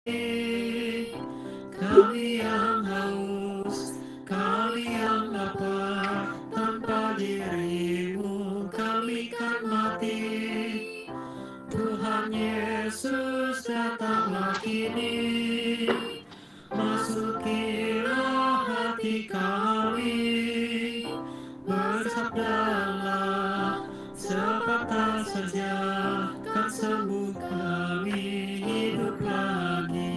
Kami yang haus, kami yang lapar, tanpa dirimu kami kan mati. Tuhan Yesus datanglah kini, masukilah hati kami, bersabdalah sepatah saja, kan sembuh kami hidup lagi.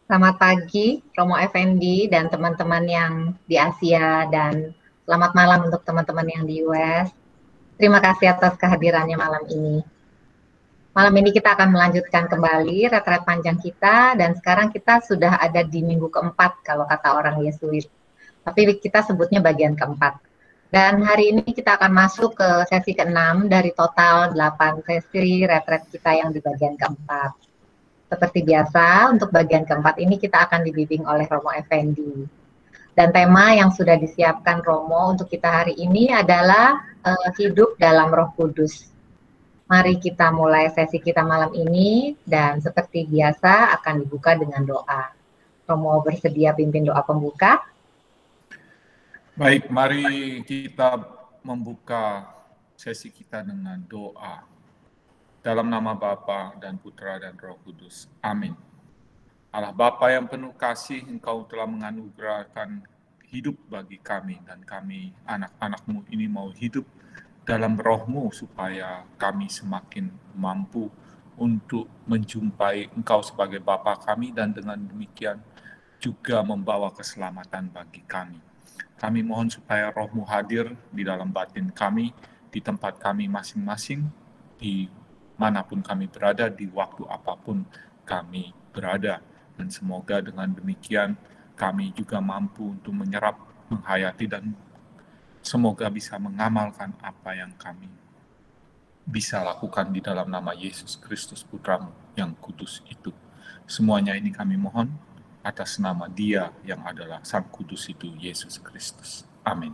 Selamat pagi, Romo Effendi dan teman-teman yang di Asia, dan selamat malam untuk teman-teman yang di US. Terima kasih atas kehadirannya malam ini. Malam ini kita akan melanjutkan kembali retret panjang kita, dan sekarang kita sudah ada di minggu keempat kalau kata orang Yesuit. Tapi kita sebutnya bagian keempat. Dan hari ini kita akan masuk ke sesi ke-6 dari total 8 sesi retret kita yang di bagian keempat. Seperti biasa, untuk bagian keempat ini kita akan dibimbing oleh Romo Effendi. Dan tema yang sudah disiapkan Romo untuk kita hari ini adalah hidup dalam Roh Kudus. Mari kita mulai sesi kita malam ini, dan seperti biasa akan dibuka dengan doa. Romo bersedia pimpin doa pembuka? Baik, mari kita membuka sesi kita dengan doa. Dalam nama Bapa dan Putra dan Roh Kudus. Amin. Allah Bapa yang penuh kasih, Engkau telah menganugerahkan hidup bagi kami, dan kami anak-anak-Mu ini mau hidup dalam Roh-Mu supaya kami semakin mampu untuk menjumpai Engkau sebagai Bapa kami, dan dengan demikian juga membawa keselamatan bagi kami. Kami mohon supaya Roh-Mu hadir di dalam batin kami, di tempat kami masing-masing, di manapun kami berada, di waktu apapun kami berada. Dan semoga dengan demikian kami juga mampu untuk menyerap, menghayati, dan semoga bisa mengamalkan apa yang kami bisa lakukan di dalam nama Yesus Kristus Putra-Mu yang kudus itu. Semuanya ini kami mohon atas nama Dia yang adalah Sang Kudus itu, Yesus Kristus. Amin.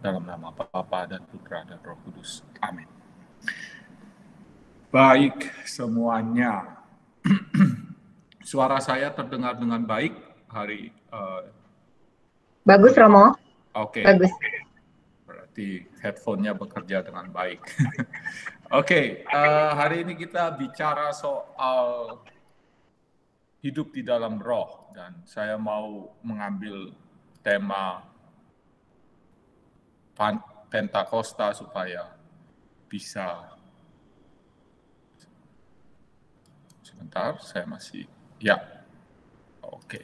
Dalam nama Bapa dan Putra dan Roh Kudus. Amin. Baik semuanya. Suara saya terdengar dengan baik hari. Bagus, Romo. Oke. Bagus. Berarti headphone-nya bekerja dengan baik. Oke, hari ini kita bicara soal hidup di dalam roh, dan saya mau mengambil tema Pentakosta supaya bisa. Sebentar, saya masih. Ya, oke.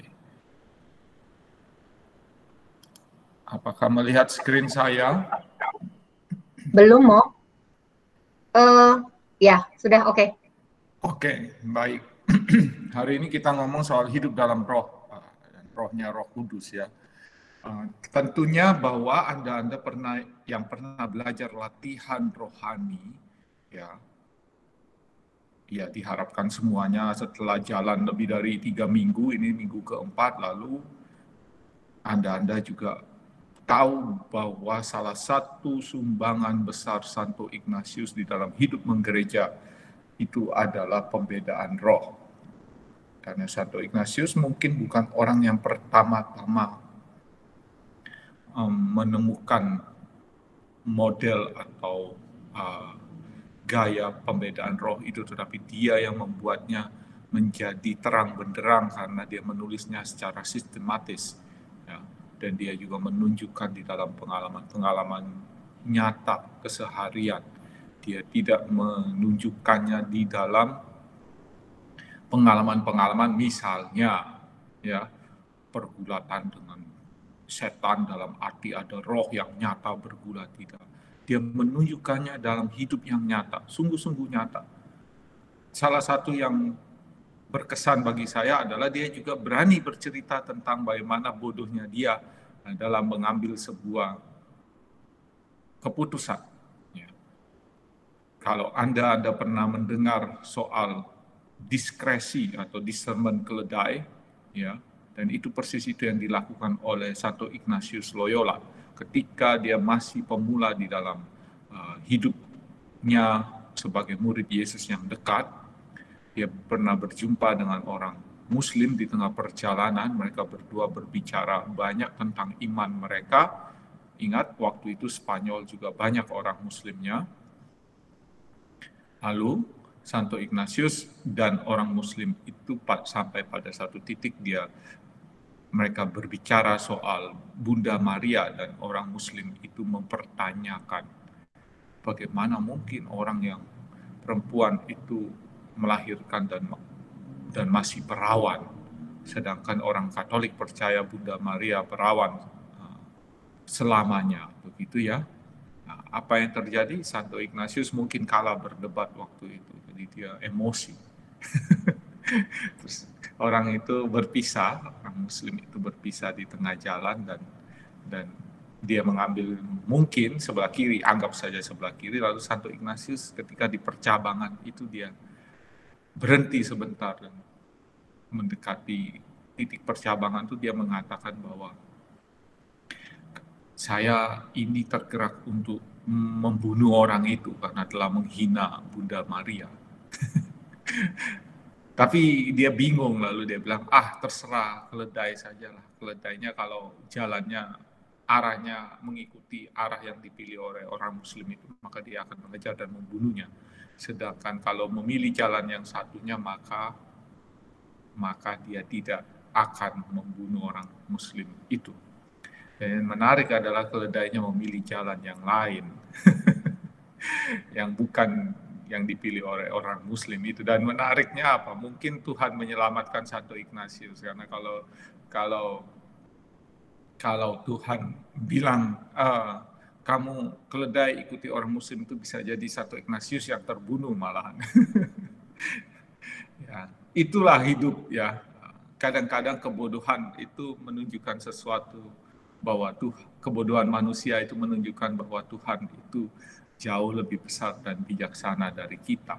Apakah melihat screen saya? Belum, Mo. Ya, sudah oke. Oke, baik. Hari ini kita ngomong soal hidup dalam roh, dan rohnya Roh Kudus ya. Tentunya bahwa Anda pernah belajar latihan rohani, ya diharapkan semuanya setelah jalan lebih dari 3 minggu, ini minggu keempat, lalu Anda juga tahu bahwa salah satu sumbangan besar Santo Ignatius di dalam hidup menggereja itu adalah pembedaan roh. Karena Santo Ignatius mungkin bukan orang yang pertama-tama menemukan model atau gaya pembedaan roh itu, tetapi dia yang membuatnya menjadi terang benderang karena dia menulisnya secara sistematis, ya. Dan dia juga menunjukkan di dalam pengalaman-pengalaman nyata keseharian. Dia tidak menunjukkannya di dalam pengalaman-pengalaman misalnya ya pergulatan dengan setan dalam arti ada roh yang nyata bergulat, tidak. Dia menunjukkannya dalam hidup yang nyata, sungguh-sungguh nyata. Salah satu yang berkesan bagi saya adalah dia juga berani bercerita tentang bagaimana bodohnya dia dalam mengambil sebuah keputusan. Ya. Kalau Anda pernah mendengar soal diskresi atau discernment keledai, ya, dan itu persis itu yang dilakukan oleh Santo Ignatius Loyola ketika dia masih pemula di dalam hidupnya sebagai murid Yesus yang dekat. Dia pernah berjumpa dengan orang Muslim di tengah perjalanan, mereka berdua berbicara banyak tentang iman mereka. Ingat, waktu itu Spanyol juga banyak orang Muslimnya. Lalu Santo Ignatius dan orang Muslim itu sampai pada satu titik mereka berbicara soal Bunda Maria, dan orang Muslim itu mempertanyakan bagaimana mungkin orang yang perempuan itu melahirkan dan masih perawan, sedangkan orang Katolik percaya Bunda Maria perawan selamanya, begitu ya. Nah, apa yang terjadi? Santo Ignatius mungkin kalah berdebat waktu itu, jadi dia emosi. Terus orang itu berpisah, orang Muslim itu berpisah di tengah jalan, dan dia mengambil mungkin sebelah kiri, anggap saja sebelah kiri, lalu Santo Ignatius ketika di percabangan itu dia berhenti sebentar dan mendekati titik percabangan itu dia mengatakan bahwa saya ini tergerak untuk membunuh orang itu karena telah menghina Bunda Maria. Tapi dia bingung, lalu dia bilang, terserah, keledai sajalah. Keledainya kalau jalannya, arahnya mengikuti arah yang dipilih oleh orang Muslim itu, maka dia akan mengejar dan membunuhnya. Sedangkan kalau memilih jalan yang satunya, maka dia tidak akan membunuh orang Muslim itu. Dan yang menarik adalah keledainya memilih jalan yang lain, yang bukan yang dipilih oleh orang Muslim itu. Dan menariknya apa? Mungkin Tuhan menyelamatkan Santo Ignatius, karena kalau Tuhan bilang kamu keledai ikuti orang Muslim, itu bisa jadi Santo Ignatius yang terbunuh malahan. Ya, itulah hidup ya. Kadang-kadang kebodohan itu menunjukkan sesuatu, bahwa kebodohan manusia itu menunjukkan bahwa Tuhan itu jauh lebih besar dan bijaksana dari kita,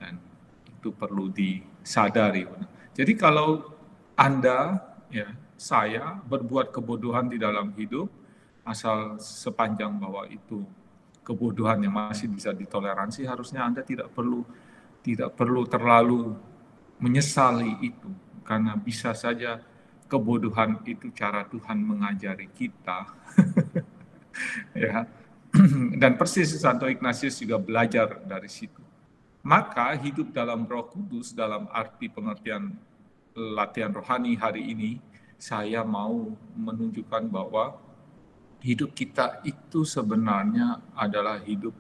dan itu perlu disadari. Jadi kalau Anda, ya, saya berbuat kebodohan di dalam hidup, asal sepanjang bahwa itu kebodohan yang masih bisa ditoleransi, harusnya Anda tidak perlu terlalu menyesali itu, karena bisa saja kebodohan itu cara Tuhan mengajari kita. Ya. Dan persis Santo Ignatius juga belajar dari situ. Maka hidup dalam Roh Kudus, dalam arti pengertian latihan rohani hari ini, saya mau menunjukkan bahwa hidup kita itu sebenarnya adalah hidup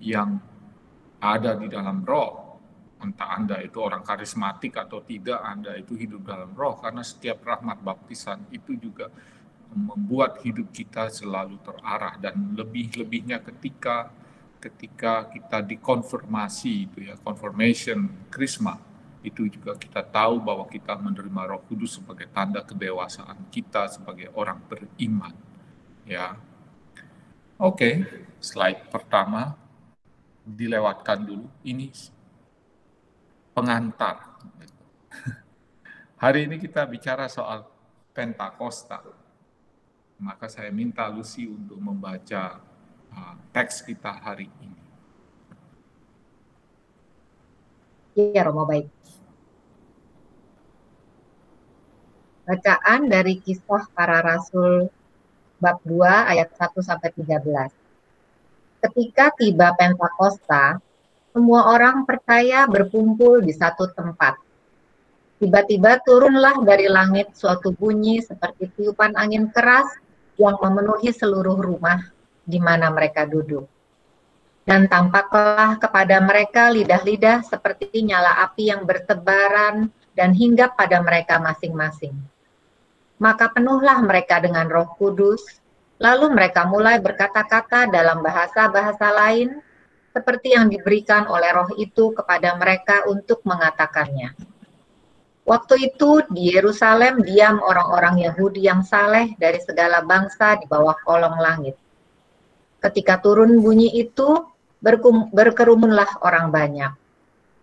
yang ada di dalam Roh. Entah Anda itu orang karismatik atau tidak, Anda itu hidup dalam Roh, karena setiap rahmat baptisan itu juga membuat hidup kita selalu terarah, dan lebih-lebihnya ketika kita dikonfirmasi itu ya, confirmation, krisma, itu juga kita tahu bahwa kita menerima Roh Kudus sebagai tanda kedewasaan kita sebagai orang beriman. Ya, oke, slide pertama dilewatkan dulu. Ini pengantar. Hari ini kita bicara soal Pentakosta. Maka saya minta Lucy untuk membaca teks kita hari ini. Iya, Romo, baik. Bacaan dari Kisah Para Rasul bab 2 ayat 1-13. Ketika tiba Pentakosta, semua orang percaya berkumpul di satu tempat. Tiba-tiba turunlah dari langit suatu bunyi seperti tiupan angin keras yang memenuhi seluruh rumah di mana mereka duduk. Dan tampaklah kepada mereka lidah-lidah seperti nyala api yang bertebaran dan hinggap pada mereka masing-masing. Maka penuhlah mereka dengan Roh Kudus, lalu mereka mulai berkata-kata dalam bahasa-bahasa lain, seperti yang diberikan oleh Roh itu kepada mereka untuk mengatakannya. Waktu itu di Yerusalem diam orang-orang Yahudi yang saleh dari segala bangsa di bawah kolong langit. Ketika turun bunyi itu, berkerumunlah orang banyak.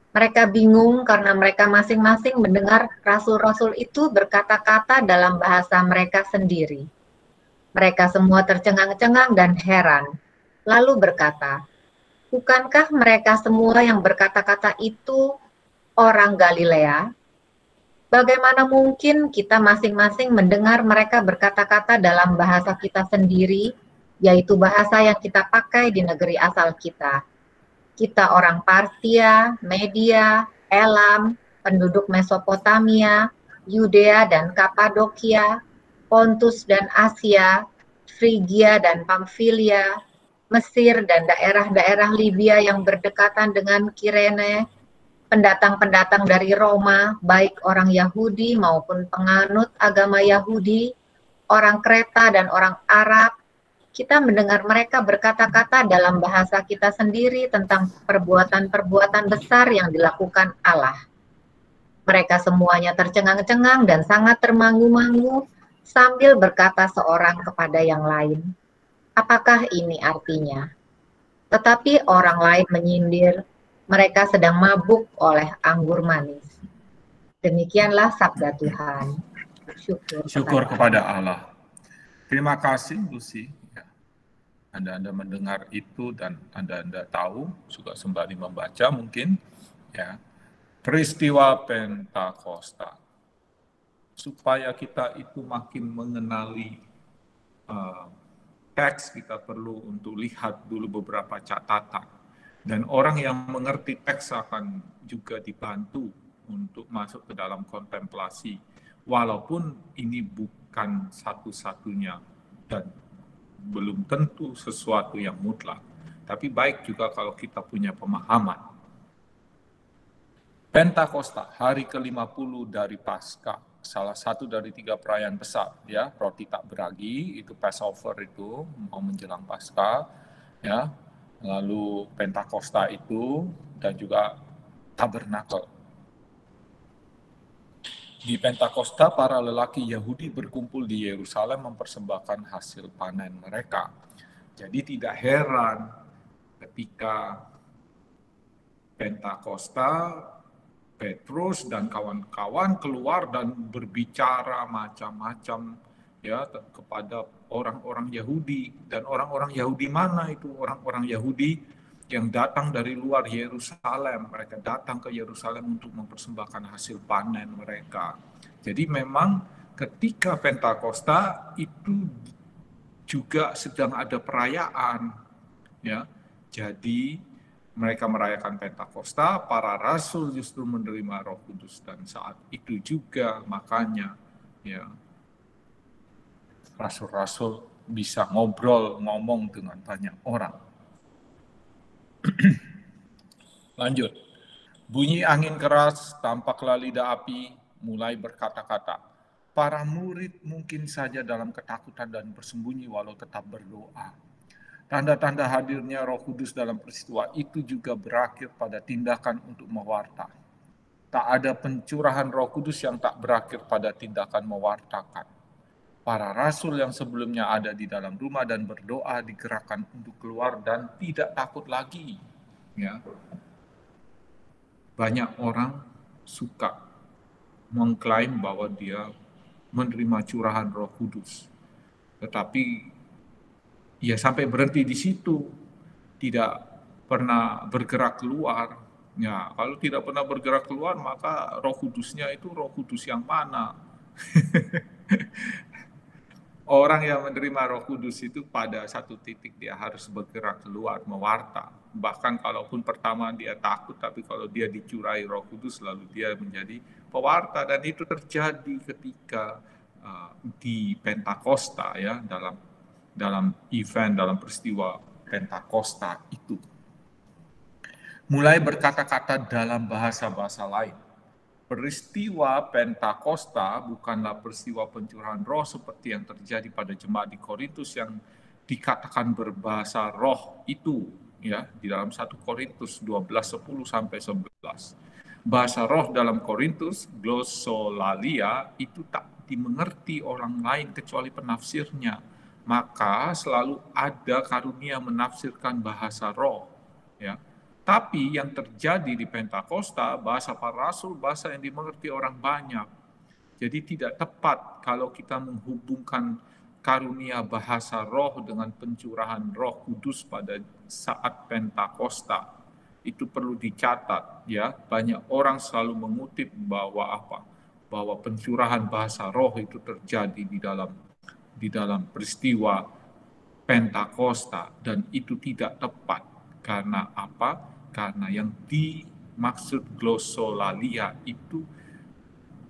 Mereka bingung karena mereka masing-masing mendengar rasul-rasul itu berkata-kata dalam bahasa mereka sendiri. Mereka semua tercengang-cengang dan heran, lalu berkata, "Bukankah mereka semua yang berkata-kata itu orang Galilea? Bagaimana mungkin kita masing-masing mendengar mereka berkata-kata dalam bahasa kita sendiri, yaitu bahasa yang kita pakai di negeri asal kita? Kita orang Partia, Media, Elam, penduduk Mesopotamia, Yudea dan Kapadokia, Pontus dan Asia, Frigia dan Pamfilia, Mesir dan daerah-daerah Libya yang berdekatan dengan Kirene, pendatang-pendatang dari Roma, baik orang Yahudi maupun penganut agama Yahudi, orang Kreta dan orang Arab. Kita mendengar mereka berkata-kata dalam bahasa kita sendiri tentang perbuatan-perbuatan besar yang dilakukan Allah. Mereka semuanya tercengang-cengang dan sangat termangu-mangu sambil berkata seorang kepada yang lain, "Apakah ini artinya?" Tetapi orang lain menyindir, "Mereka sedang mabuk oleh anggur manis." Demikianlah sabda Tuhan. Syukur kepada Allah. Terima kasih, Lucy. Anda mendengar itu dan Anda tahu, juga sembari membaca mungkin, ya, peristiwa Pentakosta. Supaya kita itu makin mengenali teks, kita perlu untuk lihat dulu beberapa catatan. Dan orang yang mengerti teks akan juga dibantu untuk masuk ke dalam kontemplasi. Walaupun ini bukan satu-satunya dan belum tentu sesuatu yang mutlak. Tapi baik juga kalau kita punya pemahaman. Pentakosta, hari ke-50 dari Paskah, salah satu dari 3 perayaan besar, ya, roti tak beragi, itu Passover itu, mau menjelang Paskah, ya, lalu Pentakosta itu, dan juga Tabernakel. Di Pentakosta, para lelaki Yahudi berkumpul di Yerusalem mempersembahkan hasil panen mereka. Jadi tidak heran ketika Pentakosta, Petrus dan kawan-kawan keluar dan berbicara macam-macam, ya, kepada orang-orang Yahudi. Dan orang-orang Yahudi mana itu? Orang-orang Yahudi yang datang dari luar Yerusalem. Mereka datang ke Yerusalem untuk mempersembahkan hasil panen mereka. Jadi memang ketika Pentakosta itu juga sedang ada perayaan, ya. Jadi mereka merayakan Pentakosta, para rasul justru menerima Roh Kudus, dan saat itu juga makanya, ya, rasul-rasul bisa ngomong dengan banyak orang. Lanjut. Bunyi angin keras, tampaklah lidah api, mulai berkata-kata. Para murid mungkin saja dalam ketakutan dan bersembunyi walau tetap berdoa. Tanda-tanda hadirnya Roh Kudus dalam peristiwa itu juga berakhir pada tindakan untuk mewarta. Tak ada pencurahan Roh Kudus yang tak berakhir pada tindakan mewartakan. Para rasul yang sebelumnya ada di dalam rumah dan berdoa digerakkan untuk keluar dan tidak takut lagi. Ya. Banyak orang suka mengklaim bahwa dia menerima curahan Roh Kudus. Tetapi ya sampai berhenti di situ, tidak pernah bergerak keluar. Ya, kalau tidak pernah bergerak keluar, maka Roh Kudusnya itu Roh Kudus yang mana? Orang yang menerima Roh Kudus itu pada satu titik dia harus bergerak keluar, mewarta. Bahkan kalaupun pertama dia takut, tapi kalau dia dicurai Roh Kudus lalu dia menjadi pewarta. Dan itu terjadi ketika di Pentakosta, ya, dalam event, dalam peristiwa Pentakosta itu. Mulai berkata-kata dalam bahasa-bahasa lain. Peristiwa Pentakosta bukanlah peristiwa pencurahan roh seperti yang terjadi pada jemaat di Korintus yang dikatakan berbahasa roh itu, ya, di dalam 1 Korintus 12:10 sampai 11. Bahasa roh dalam Korintus, glossolalia, itu tak dimengerti orang lain kecuali penafsirnya. Maka selalu ada karunia menafsirkan bahasa roh, ya. Tetapi yang terjadi di Pentakosta, bahasa para rasul, bahasa yang dimengerti orang banyak. Jadi tidak tepat kalau kita menghubungkan karunia bahasa roh dengan pencurahan Roh Kudus pada saat Pentakosta. Itu perlu dicatat, ya. Banyak orang selalu mengutip bahwa apa? Bahwa pencurahan bahasa roh itu terjadi di dalam peristiwa Pentakosta, dan itu tidak tepat. Karena apa? Karena yang dimaksud glossolalia itu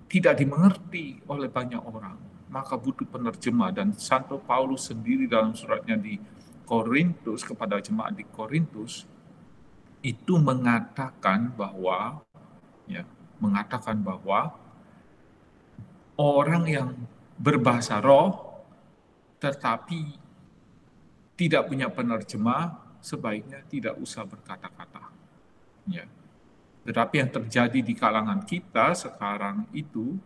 tidak dimengerti oleh banyak orang, maka butuh penerjemah. Dan Santo Paulus sendiri dalam suratnya di Korintus, kepada jemaat di Korintus, itu mengatakan bahwa orang yang berbahasa roh tetapi tidak punya penerjemah sebaiknya tidak usah berkata-kata. Ya. Tetapi yang terjadi di kalangan kita sekarang itu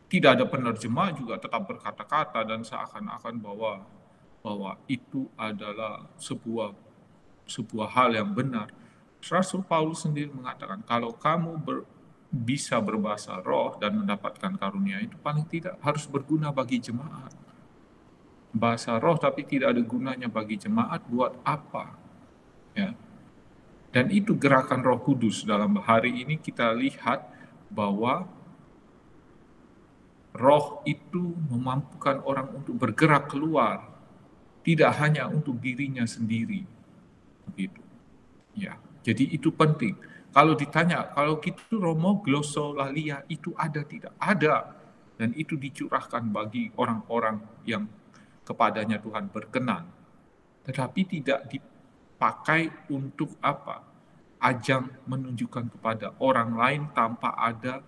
tidak ada penerjemah juga tetap berkata-kata, dan seakan-akan bahwa itu adalah sebuah hal yang benar. Rasul Paulus sendiri mengatakan, kalau kamu bisa berbahasa roh dan mendapatkan karunia itu, paling tidak harus berguna bagi jemaat. Bahasa roh tapi tidak ada gunanya bagi jemaat, buat apa? Ya. Dan itu gerakan Roh Kudus. Dalam hari ini kita lihat bahwa roh itu memampukan orang untuk bergerak keluar, tidak hanya untuk dirinya sendiri. Begitu. Ya. Jadi itu penting. Kalau ditanya, kalau gitu Romo glossolalia itu ada tidak? Ada. Dan itu dicurahkan bagi orang-orang yang kepadanya Tuhan berkenan. Tetapi tidak dipakai untuk apa? Ajang menunjukkan kepada orang lain tanpa ada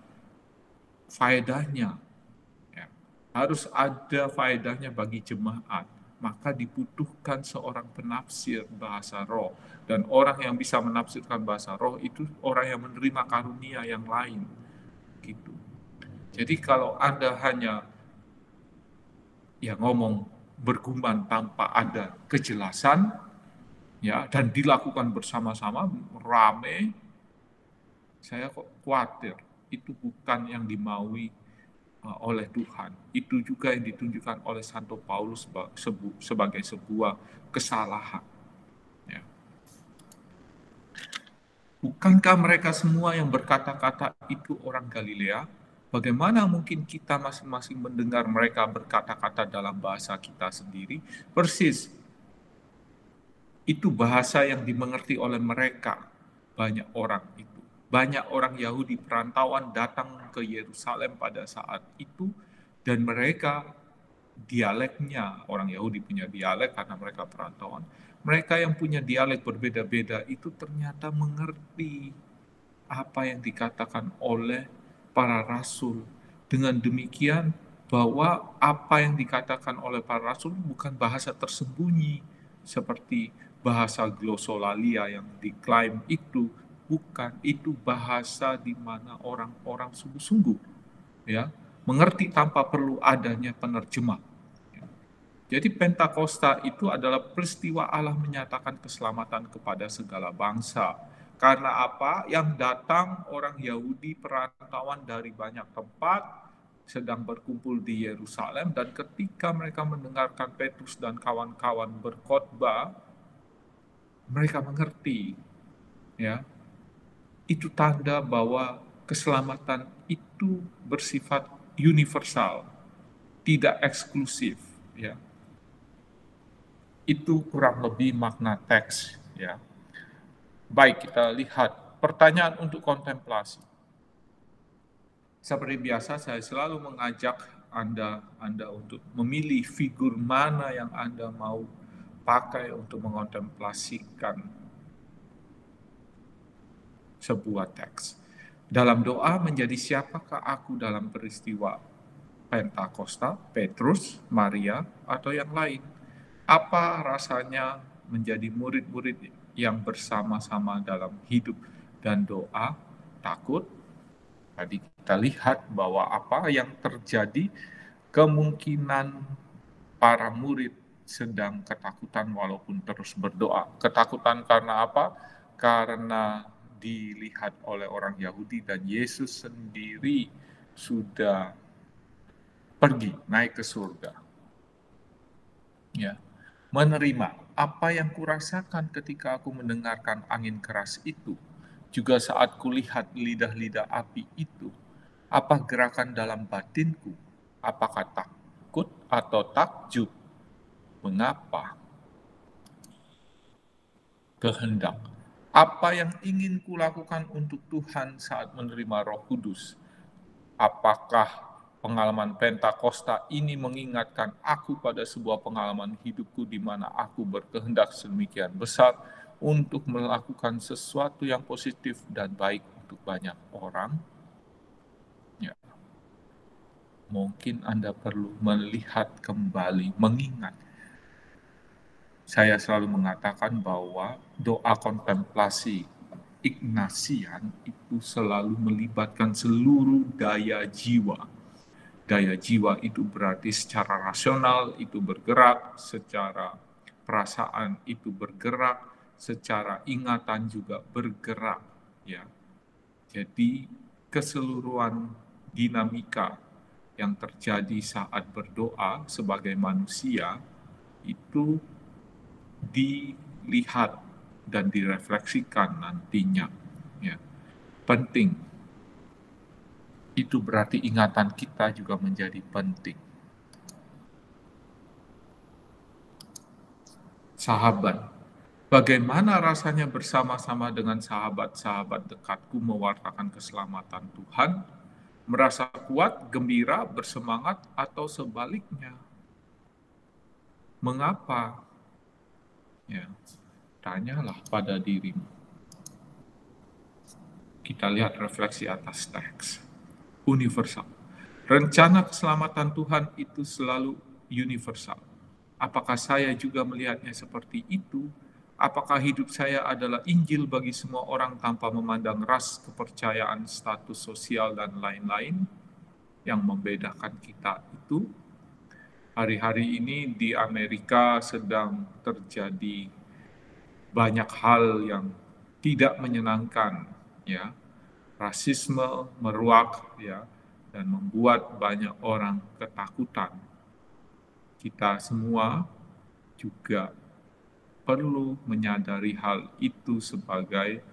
faedahnya. Ya. Harus ada faedahnya bagi jemaat. Maka dibutuhkan seorang penafsir bahasa roh. Dan orang yang bisa menafsirkan bahasa roh itu orang yang menerima karunia yang lain. Gitu. Jadi kalau Anda hanya ngomong bergumam tanpa ada kejelasan, ya, dan dilakukan bersama-sama rame, saya kok khawatir itu bukan yang dimaui oleh Tuhan. Itu juga yang ditunjukkan oleh Santo Paulus sebagai sebuah kesalahan. Ya. Bukankah mereka semua yang berkata-kata itu orang Galilea? Bagaimana mungkin kita masing-masing mendengar mereka berkata-kata dalam bahasa kita sendiri? Persis. Itu bahasa yang dimengerti oleh mereka, banyak orang itu. Banyak orang Yahudi perantauan datang ke Yerusalem pada saat itu, dan mereka dialeknya, orang Yahudi punya dialek karena mereka perantauan. Mereka yang punya dialek berbeda-beda itu ternyata mengerti apa yang dikatakan oleh para rasul. Dengan demikian, bahwa apa yang dikatakan oleh para rasul bukan bahasa tersembunyi seperti bahasa glossolalia yang diklaim itu. Bukan, itu bahasa di mana orang-orang sungguh-sungguh ya mengerti tanpa perlu adanya penerjemah. Jadi Pentakosta itu adalah peristiwa Allah menyatakan keselamatan kepada segala bangsa. Karena apa? Yang datang orang Yahudi perantauan dari banyak tempat sedang berkumpul di Yerusalem, dan ketika mereka mendengarkan Petrus dan kawan-kawan berkhotbah, mereka mengerti, ya. Itu tanda bahwa keselamatan itu bersifat universal, tidak eksklusif, ya. Itu kurang lebih makna teks, ya. Baik, kita lihat pertanyaan untuk kontemplasi. Seperti biasa, saya selalu mengajak Anda untuk memilih figur mana yang Anda mau pakai untuk mengontemplasikan sebuah teks. Dalam doa, menjadi siapakah aku dalam peristiwa Pentakosta, Petrus, Maria, atau yang lain? Apa rasanya menjadi murid-murid yang bersama-sama dalam hidup dan doa? Takut? Tadi kita lihat bahwa apa yang terjadi, kemungkinan para murid sedang ketakutan walaupun terus berdoa. Ketakutan karena apa? karena dilihat oleh orang Yahudi dan Yesus sendiri sudah pergi naik ke surga. Ya, menerima apa yang kurasakan ketika aku mendengarkan angin keras itu, juga saat kulihat lidah-lidah api itu, apa gerakan dalam batinku? Apakah takut atau takjub? Mengapa? Kehendak. Apa yang ingin kulakukan untuk Tuhan saat menerima Roh Kudus? Apakah pengalaman Pentakosta ini mengingatkan aku pada sebuah pengalaman hidupku di mana aku berkehendak sedemikian besar untuk melakukan sesuatu yang positif dan baik untuk banyak orang? Ya. Mungkin Anda perlu melihat kembali, mengingat. Saya selalu mengatakan bahwa doa kontemplasi Ignasian itu selalu melibatkan seluruh daya jiwa. Daya jiwa itu berarti secara rasional itu bergerak, secara perasaan itu bergerak, secara ingatan juga bergerak. Ya. Jadi keseluruhan dinamika yang terjadi saat berdoa sebagai manusia itu dilihat dan direfleksikan nantinya. Ya. Penting. Itu berarti ingatan kita juga menjadi penting. Sahabat. Bagaimana rasanya bersama-sama dengan sahabat-sahabat dekatku mewartakan keselamatan Tuhan? Merasa kuat, gembira, bersemangat, atau sebaliknya? Mengapa? Ya, tanyalah pada dirimu. Kita lihat refleksi atas teks. Universal. Rencana keselamatan Tuhan itu selalu universal. Apakah saya juga melihatnya seperti itu? Apakah hidup saya adalah Injil bagi semua orang tanpa memandang ras, kepercayaan, status sosial, dan lain-lain? Yang membedakan kita itu, hari-hari ini di Amerika sedang terjadi banyak hal yang tidak menyenangkan, ya. Rasisme meruak, ya, dan membuat banyak orang ketakutan. Kita semua juga perlu menyadari hal itu sebagai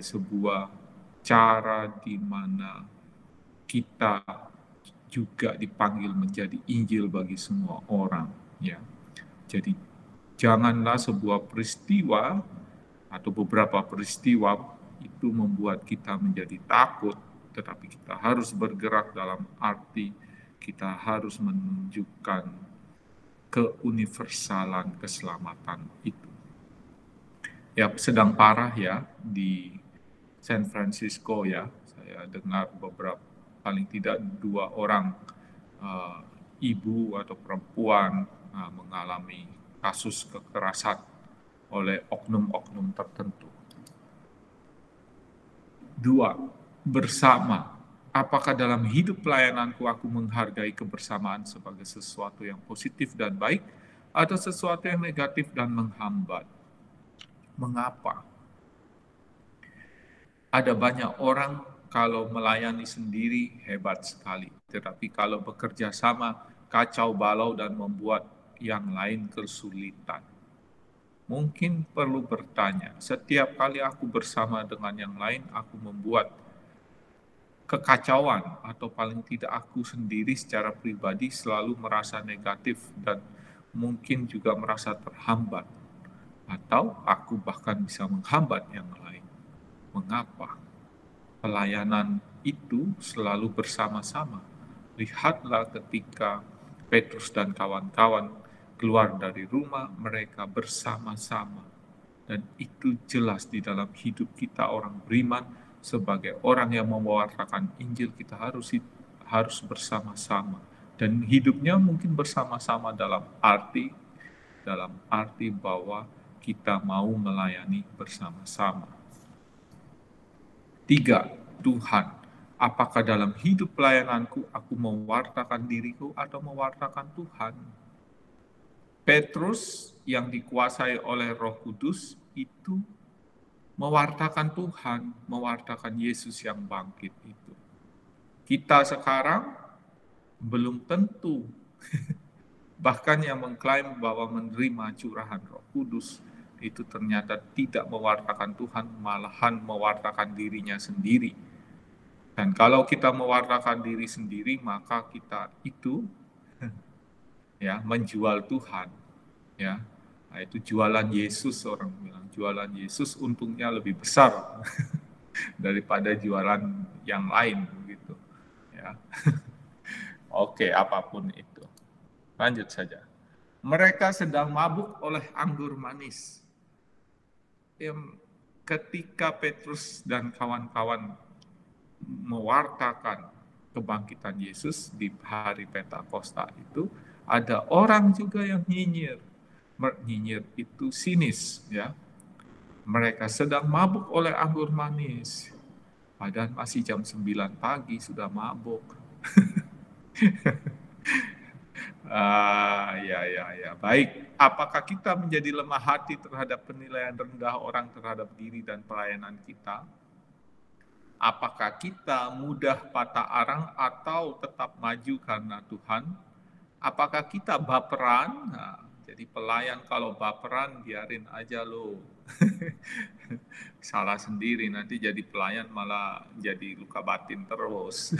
sebuah cara di mana kita juga dipanggil menjadi Injil bagi semua orang, ya. Jadi janganlah sebuah peristiwa atau beberapa peristiwa itu membuat kita menjadi takut, tetapi kita harus bergerak dalam arti kita harus menunjukkan keuniversalan keselamatan itu. Ya, sedang parah ya di San Francisco ya. Saya dengar beberapa, paling tidak 2 orang ibu atau perempuan mengalami kasus kekerasan oleh oknum-oknum tertentu. 2. Bersama. Apakah dalam hidup pelayananku aku menghargai kebersamaan sebagai sesuatu yang positif dan baik atau sesuatu yang negatif dan menghambat? Mengapa? Ada banyak orang kalau melayani sendiri hebat sekali, tetapi kalau bekerja sama kacau balau dan membuat yang lain kesulitan. Mungkin perlu bertanya, setiap kali aku bersama dengan yang lain, aku membuat kekacauan, atau paling tidak aku sendiri secara pribadi selalu merasa negatif dan mungkin juga merasa terhambat, atau aku bahkan bisa menghambat yang lain. Mengapa? Pelayanan itu selalu bersama-sama. Lihatlah ketika Petrus dan kawan-kawan keluar dari rumah, mereka bersama-sama. Dan itu jelas di dalam hidup kita orang beriman, sebagai orang yang mewartakan Injil, kita harus bersama-sama. Dan hidupnya mungkin bersama-sama dalam arti bahwa kita mau melayani bersama-sama. 3. Tuhan. Apakah dalam hidup pelayananku aku mewartakan diriku atau mewartakan Tuhan? Petrus yang dikuasai oleh Roh Kudus itu mewartakan Tuhan, mewartakan Yesus yang bangkit itu. Kita sekarang belum tentu, bahkan yang mengklaim bahwa menerima curahan Roh Kudus itu ternyata tidak mewartakan Tuhan, malahan mewartakan dirinya sendiri. Dan kalau kita mewartakan diri sendiri, maka kita itu ya menjual Tuhan, ya. Nah, itu jualan Yesus, orang bilang jualan Yesus untungnya lebih besar daripada jualan yang lain gitu, ya. Oke, apapun itu. Lanjut saja. Mereka sedang mabuk oleh anggur manis. Ketika Petrus dan kawan-kawan mewartakan kebangkitan Yesus di hari Pentakosta itu, ada orang juga yang nyinyir. Nyinyir itu sinis, ya. Mereka sedang mabuk oleh anggur manis. Padahal masih jam 9 pagi sudah mabuk. Ya. Baik. Apakah kita menjadi lemah hati terhadap penilaian rendah orang terhadap diri dan pelayanan kita? Apakah kita mudah patah arang atau tetap maju karena Tuhan? Apakah kita baperan? Nah, jadi pelayan kalau baperan biarin aja lo. Salah sendiri, nanti jadi pelayan malah jadi luka batin terus.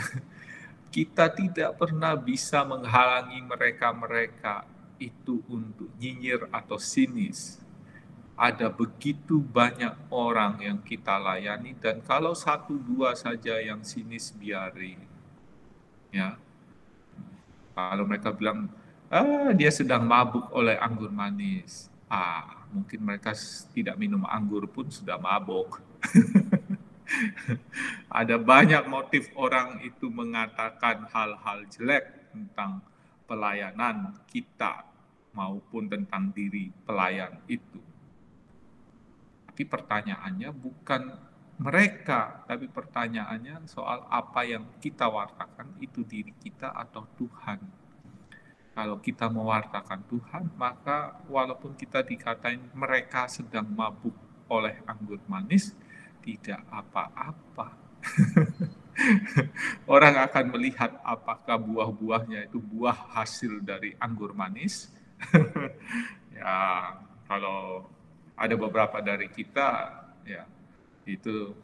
Kita tidak pernah bisa menghalangi mereka-mereka itu untuk nyinyir atau sinis. Ada begitu banyak orang yang kita layani, dan kalau 1-2 saja yang sinis biarin. Ya. Kalau mereka bilang, dia sedang mabuk oleh anggur manis. Mungkin mereka tidak minum anggur pun sudah mabuk. Ada banyak motif orang itu mengatakan hal-hal jelek tentang pelayanan kita maupun tentang diri pelayan itu. Tapi pertanyaannya bukan mereka, tapi pertanyaannya soal apa yang kita wartakan itu diri kita atau Tuhan. Kalau kita mewartakan Tuhan, maka walaupun kita dikatain mereka sedang mabuk oleh anggur manis, tidak apa-apa. Orang akan melihat apakah buah-buahnya itu buah hasil dari anggur manis. Ya, kalau ada beberapa dari kita, ya itu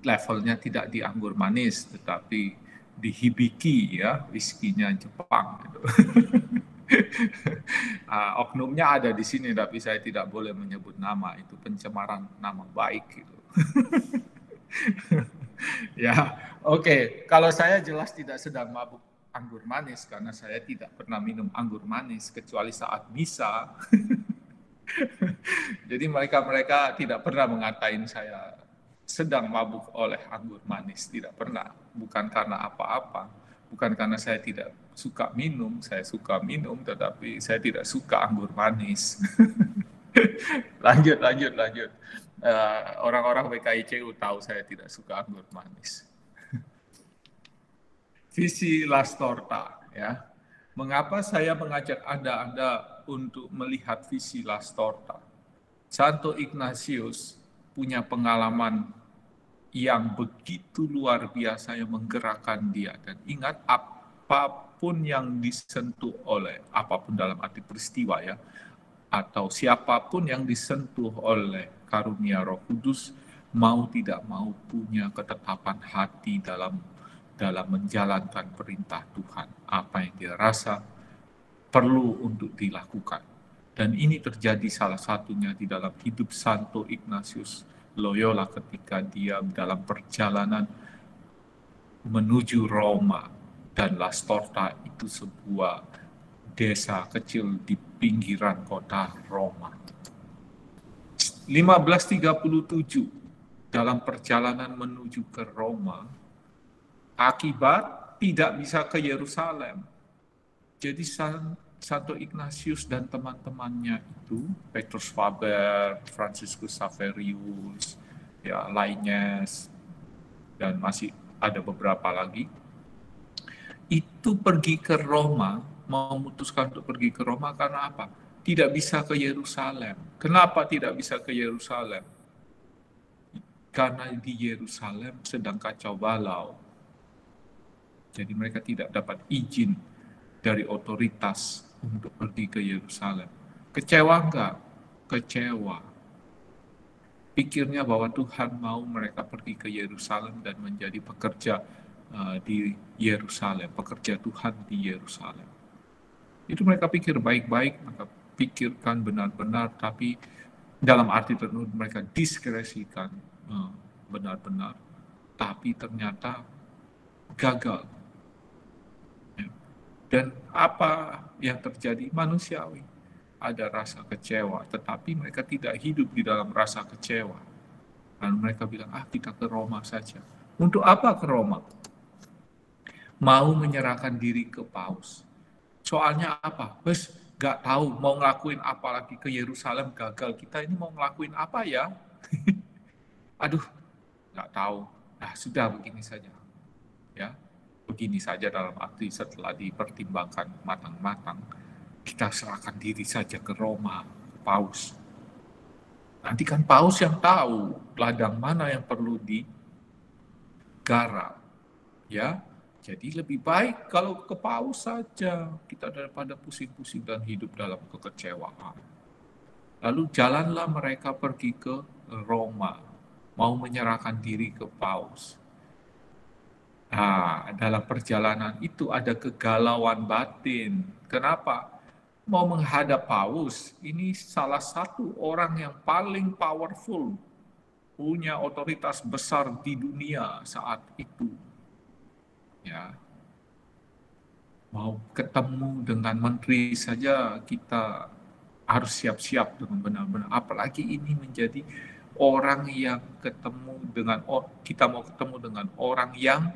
levelnya tidak di anggur manis, tetapi di hibiki, ya, whiskinya Jepang. Gitu. Oknumnya ada di sini, tapi saya tidak boleh menyebut nama, itu pencemaran nama baik. Gitu. Ya, oke. Kalau saya jelas tidak sedang mabuk anggur manis, karena saya tidak pernah minum anggur manis, kecuali saat misa. Jadi mereka tidak pernah mengatain saya sedang mabuk oleh anggur manis, tidak pernah. Bukan karena apa-apa, bukan karena saya tidak suka minum, saya suka minum, tetapi saya tidak suka anggur manis. Lanjut. Orang-orang PKICU tahu saya tidak suka anggur manis. Visi Lastorta, ya. Mengapa saya mengajak Anda untuk melihat visi Lastorta? Santo Ignatius punya pengalaman yang begitu luar biasa yang menggerakkan dia. Dan ingat, apapun yang disentuh oleh, apapun dalam arti peristiwa, ya, atau siapapun yang disentuh oleh karunia Roh Kudus, mau tidak mau punya ketetapan hati dalam menjalankan perintah Tuhan. Apa yang dia rasa perlu untuk dilakukan. Dan ini terjadi salah satunya di dalam hidup Santo Ignatius Loyola ketika dia dalam perjalanan menuju Roma. Dan Lastorta itu sebuah desa kecil di pinggiran kota Roma. 1537, dalam perjalanan menuju ke Roma, akibat tidak bisa ke Yerusalem. Jadi Santo Ignatius dan teman-temannya itu, Petrus Faber, Franciscus Saverius, ya Lainez, dan masih ada beberapa lagi, itu pergi ke Roma, memutuskan untuk pergi ke Roma karena apa? Tidak bisa ke Yerusalem. Kenapa tidak bisa ke Yerusalem? karena di Yerusalem sedang kacau balau. Jadi mereka tidak dapat izin dari otoritas untuk pergi ke Yerusalem. Kecewa enggak? Kecewa. Pikirnya bahwa Tuhan mau mereka pergi ke Yerusalem dan menjadi pekerja di Yerusalem, pekerja Tuhan di Yerusalem. Itu mereka pikir baik-baik, mereka pikirkan benar-benar, tapi dalam arti tertentu mereka diskresikan benar-benar, tapi ternyata gagal. Dan apa yang terjadi? Manusiawi. Ada rasa kecewa, tetapi mereka tidak hidup di dalam rasa kecewa. Lalu mereka bilang, kita ke Roma saja. Untuk apa ke Roma? Mau menyerahkan diri ke Paus. Soalnya apa? Wes, gak tahu mau ngelakuin apa lagi ke Yerusalem, gagal. Kita ini mau ngelakuin apa ya? Aduh, gak tahu. Nah, sudah begini saja. Ya, begini saja dalam arti setelah dipertimbangkan matang-matang, kita serahkan diri saja ke Roma, ke Paus. Nanti kan Paus yang tahu ladang mana yang perlu digarap. Ya, jadi lebih baik kalau ke Paus saja kita daripada pusing-pusing dan hidup dalam kekecewaan. Lalu jalanlah mereka pergi ke Roma, mau menyerahkan diri ke Paus. Nah, dalam perjalanan itu ada kegalauan batin. Kenapa? Mau menghadap Paus, ini salah satu orang yang paling powerful, punya otoritas besar di dunia saat itu. Ya, mau ketemu dengan menteri saja kita harus siap-siap dengan benar-benar. Apalagi ini menjadi orang yang kita mau ketemu dengan orang yang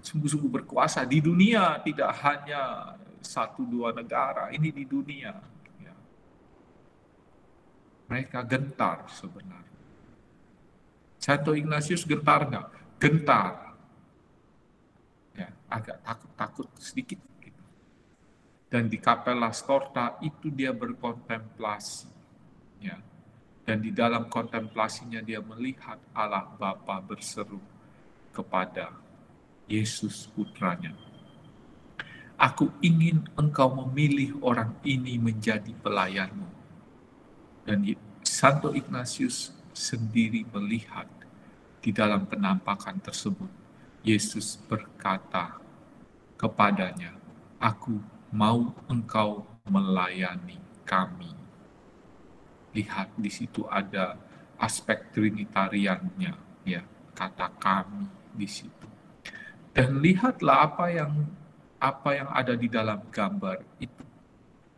sungguh-sungguh berkuasa di dunia, tidak hanya 1-2 negara, ini di dunia. Ya. Mereka gentar sebenarnya. Santo Ignatius gentar nggak? Gentar. Ya, agak takut-takut sedikit. Gitu. Dan di Kapela Storta itu dia berkontemplasi. Ya. Dan di dalam kontemplasinya dia melihat Allah Bapa berseru kepada Yesus putranya. Aku ingin engkau memilih orang ini menjadi pelayanmu. Dan Santo Ignatius sendiri melihat di dalam penampakan tersebut, Yesus berkata kepadanya, aku mau engkau melayani kami. Lihat di situ ada aspek trinitariannya, ya, kata kami di situ. Dan lihatlah apa yang ada di dalam gambar itu.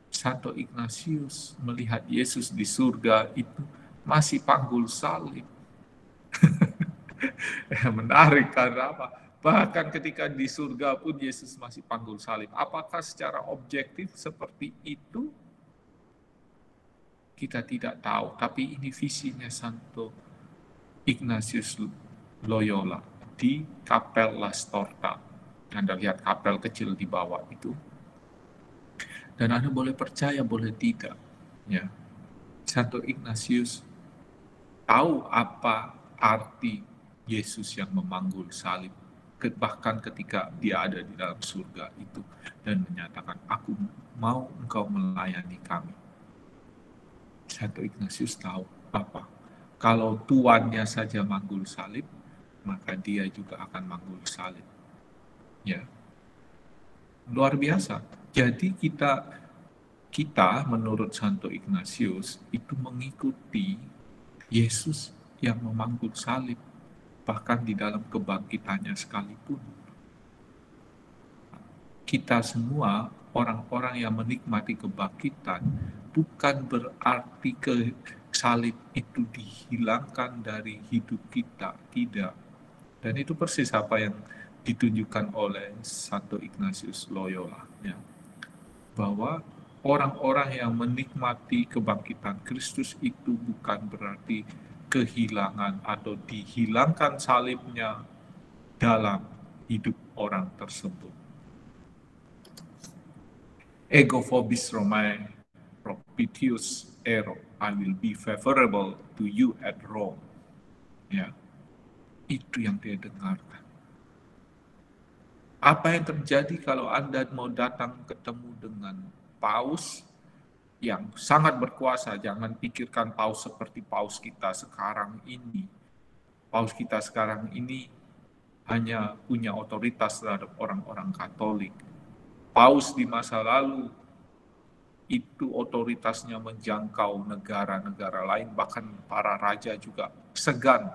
Santo Ignatius melihat Yesus di surga itu masih panggul salib. Menarik karena apa? Bahkan ketika di surga pun Yesus masih panggul salib. Apakah secara objektif seperti itu? Kita tidak tahu, tapi ini visinya Santo Ignatius Loyola di Kapela Storta. Anda lihat kapel kecil di bawah itu. Dan Anda boleh percaya, boleh tidak. Ya. Santo Ignatius tahu apa arti Yesus yang memanggul salib. Bahkan ketika dia ada di dalam surga itu. Dan menyatakan, aku mau engkau melayani kami. Santo Ignatius tahu apa. Kalau tuannya saja manggul salib, maka dia juga akan manggul salib. Ya, luar biasa. Jadi kita menurut Santo Ignatius itu mengikuti Yesus yang memanggul salib, bahkan di dalam kebangkitannya sekalipun. Kita semua orang-orang yang menikmati kebangkitan bukan berarti salib itu dihilangkan dari hidup kita, tidak. Dan itu persis apa yang ditunjukkan oleh Santo Ignatius Loyola, ya, bahwa orang-orang yang menikmati kebangkitan Kristus itu bukan berarti kehilangan atau dihilangkan salibnya dalam hidup orang tersebut. Ego vobis Romae propitius ero, I will be favorable to you at Rome. Ya. Itu yang dia dengarkan. Apa yang terjadi kalau Anda mau datang ketemu dengan paus yang sangat berkuasa? Jangan pikirkan paus seperti paus kita sekarang ini. Paus kita sekarang ini hanya punya otoritas terhadap orang-orang Katolik. Paus di masa lalu itu otoritasnya menjangkau negara-negara lain, bahkan para raja juga segan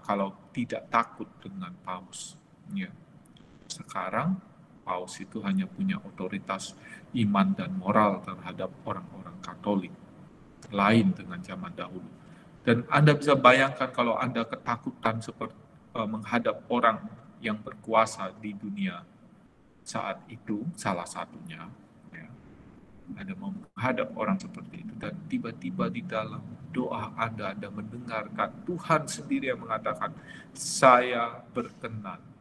kalau tidak takut dengan paus. Ya. Sekarang paus itu hanya punya otoritas iman dan moral terhadap orang-orang Katolik, lain dengan zaman dahulu. Dan Anda bisa bayangkan kalau Anda ketakutan seperti menghadap orang yang berkuasa di dunia saat itu, salah satunya, ya, Anda menghadap orang seperti itu, dan tiba-tiba di dalam doa Anda mendengarkan Tuhan sendiri yang mengatakan, saya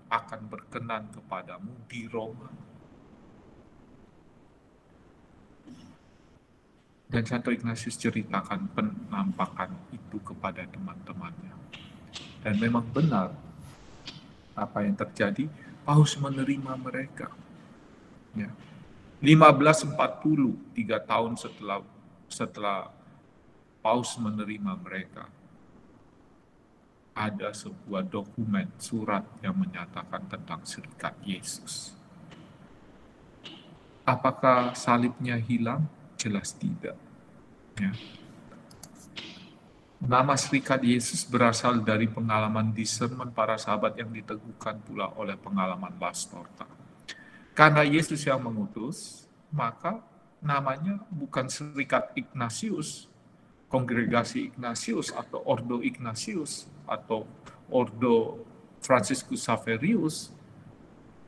akan berkenan kepadamu di Roma. Dan Santo Ignatius ceritakan penampakan itu kepada teman-temannya. Dan memang benar apa yang terjadi, Paus menerima mereka. Ya. 1540, 3 tahun setelah Paus menerima mereka, ada sebuah dokumen, surat yang menyatakan tentang serikat Yesus. Apakah salibnya hilang? Jelas tidak. Ya. Nama serikat Yesus berasal dari pengalaman discernment para sahabat yang diteguhkan pula oleh pengalaman Lastorta. Karena Yesus yang mengutus, maka namanya bukan serikat Ignatius, kongregasi Ignatius atau Ordo Ignatius atau Ordo Franciscus Xaverius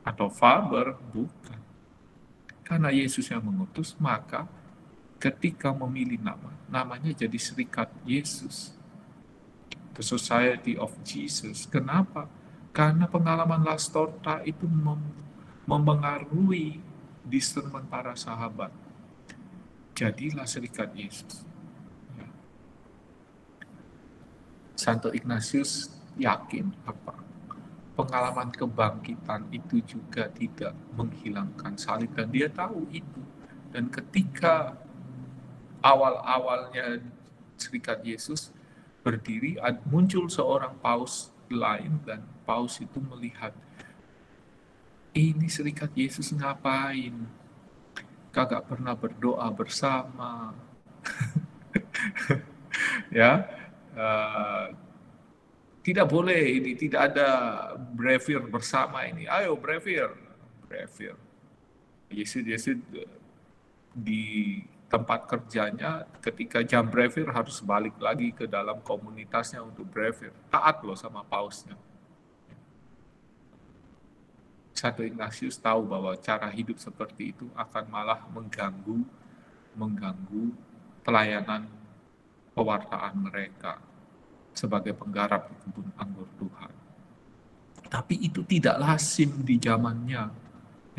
atau Faber, bukan. Karena Yesus yang mengutus, maka ketika memilih namanya jadi serikat Yesus, The Society of Jesus. Kenapa? Karena pengalaman Lastorta itu mempengaruhi discernment para sahabat. Jadilah serikat Yesus. Santo Ignatius yakin pengalaman kebangkitan itu juga tidak menghilangkan salib, dan dia tahu itu. Dan ketika awal-awalnya serikat Yesus berdiri, muncul seorang paus lain, dan paus itu melihat, ini serikat Yesus ngapain? Kagak pernah berdoa bersama. Ya, tidak boleh, ini tidak ada brevir bersama ini. Ayo brevir. Yesus di tempat kerjanya ketika jam brevir harus balik lagi ke dalam komunitasnya untuk brevir. Taat loh sama pausnya. Santo Ignatius tahu bahwa cara hidup seperti itu akan malah mengganggu pelayanan pewartaan mereka sebagai penggarap di kebun anggur Tuhan. Tapi itu tidak lazim di zamannya,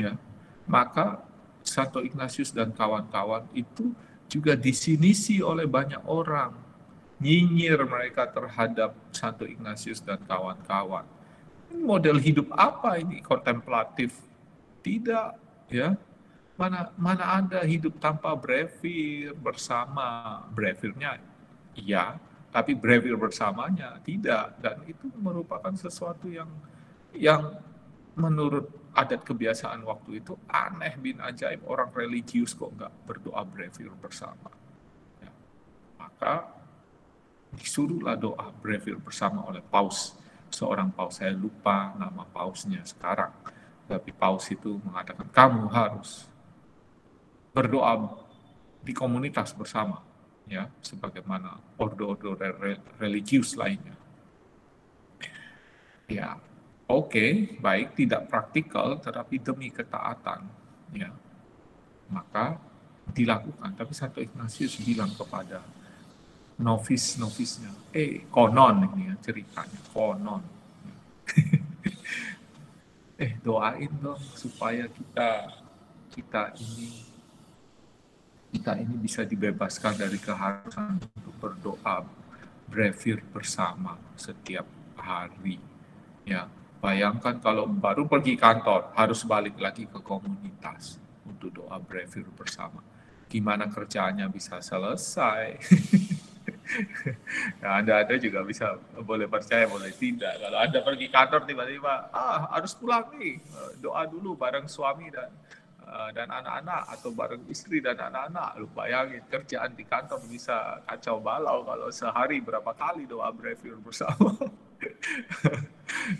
ya. Maka Santo Ignatius dan kawan-kawan itu juga disinisi oleh banyak orang, nyinyir mereka terhadap Santo Ignatius dan kawan-kawan. Model hidup apa ini? Kontemplatif? Tidak, ya. Mana ada hidup tanpa brevir bersama? Brevirnya iya, tapi brevir bersamanya tidak. Dan itu merupakan sesuatu yang menurut adat kebiasaan waktu itu aneh bin ajaib. Orang religius kok nggak berdoa brevir bersama. Ya. Maka disuruhlah doa brevir bersama oleh paus. Seorang paus, saya lupa nama pausnya sekarang. Tapi paus itu mengatakan, kamu harus berdoa di komunitas bersama, ya, sebagaimana ordo-ordo religius lainnya. Ya, oke, baik, tidak praktikal, tetapi demi ketaatan, ya, maka dilakukan. Tapi Santo Ignatius bilang kepada novis-novisnya, konon ini ya ceritanya, konon. Doain dong supaya kita ini bisa dibebaskan dari keharusan untuk berdoa brevir bersama setiap hari. Ya, bayangkan kalau baru pergi kantor, harus balik lagi ke komunitas untuk doa brevir bersama. Gimana kerjaannya bisa selesai? Nah, Anda juga bisa, boleh percaya, boleh tidak. Kalau Anda pergi kantor tiba-tiba, harus pulang nih, doa dulu bareng suami dan anak-anak, atau bareng istri dan anak-anak. Lu bayangin, kerjaan di kantor bisa kacau balau kalau sehari berapa kali doa brevir bersama.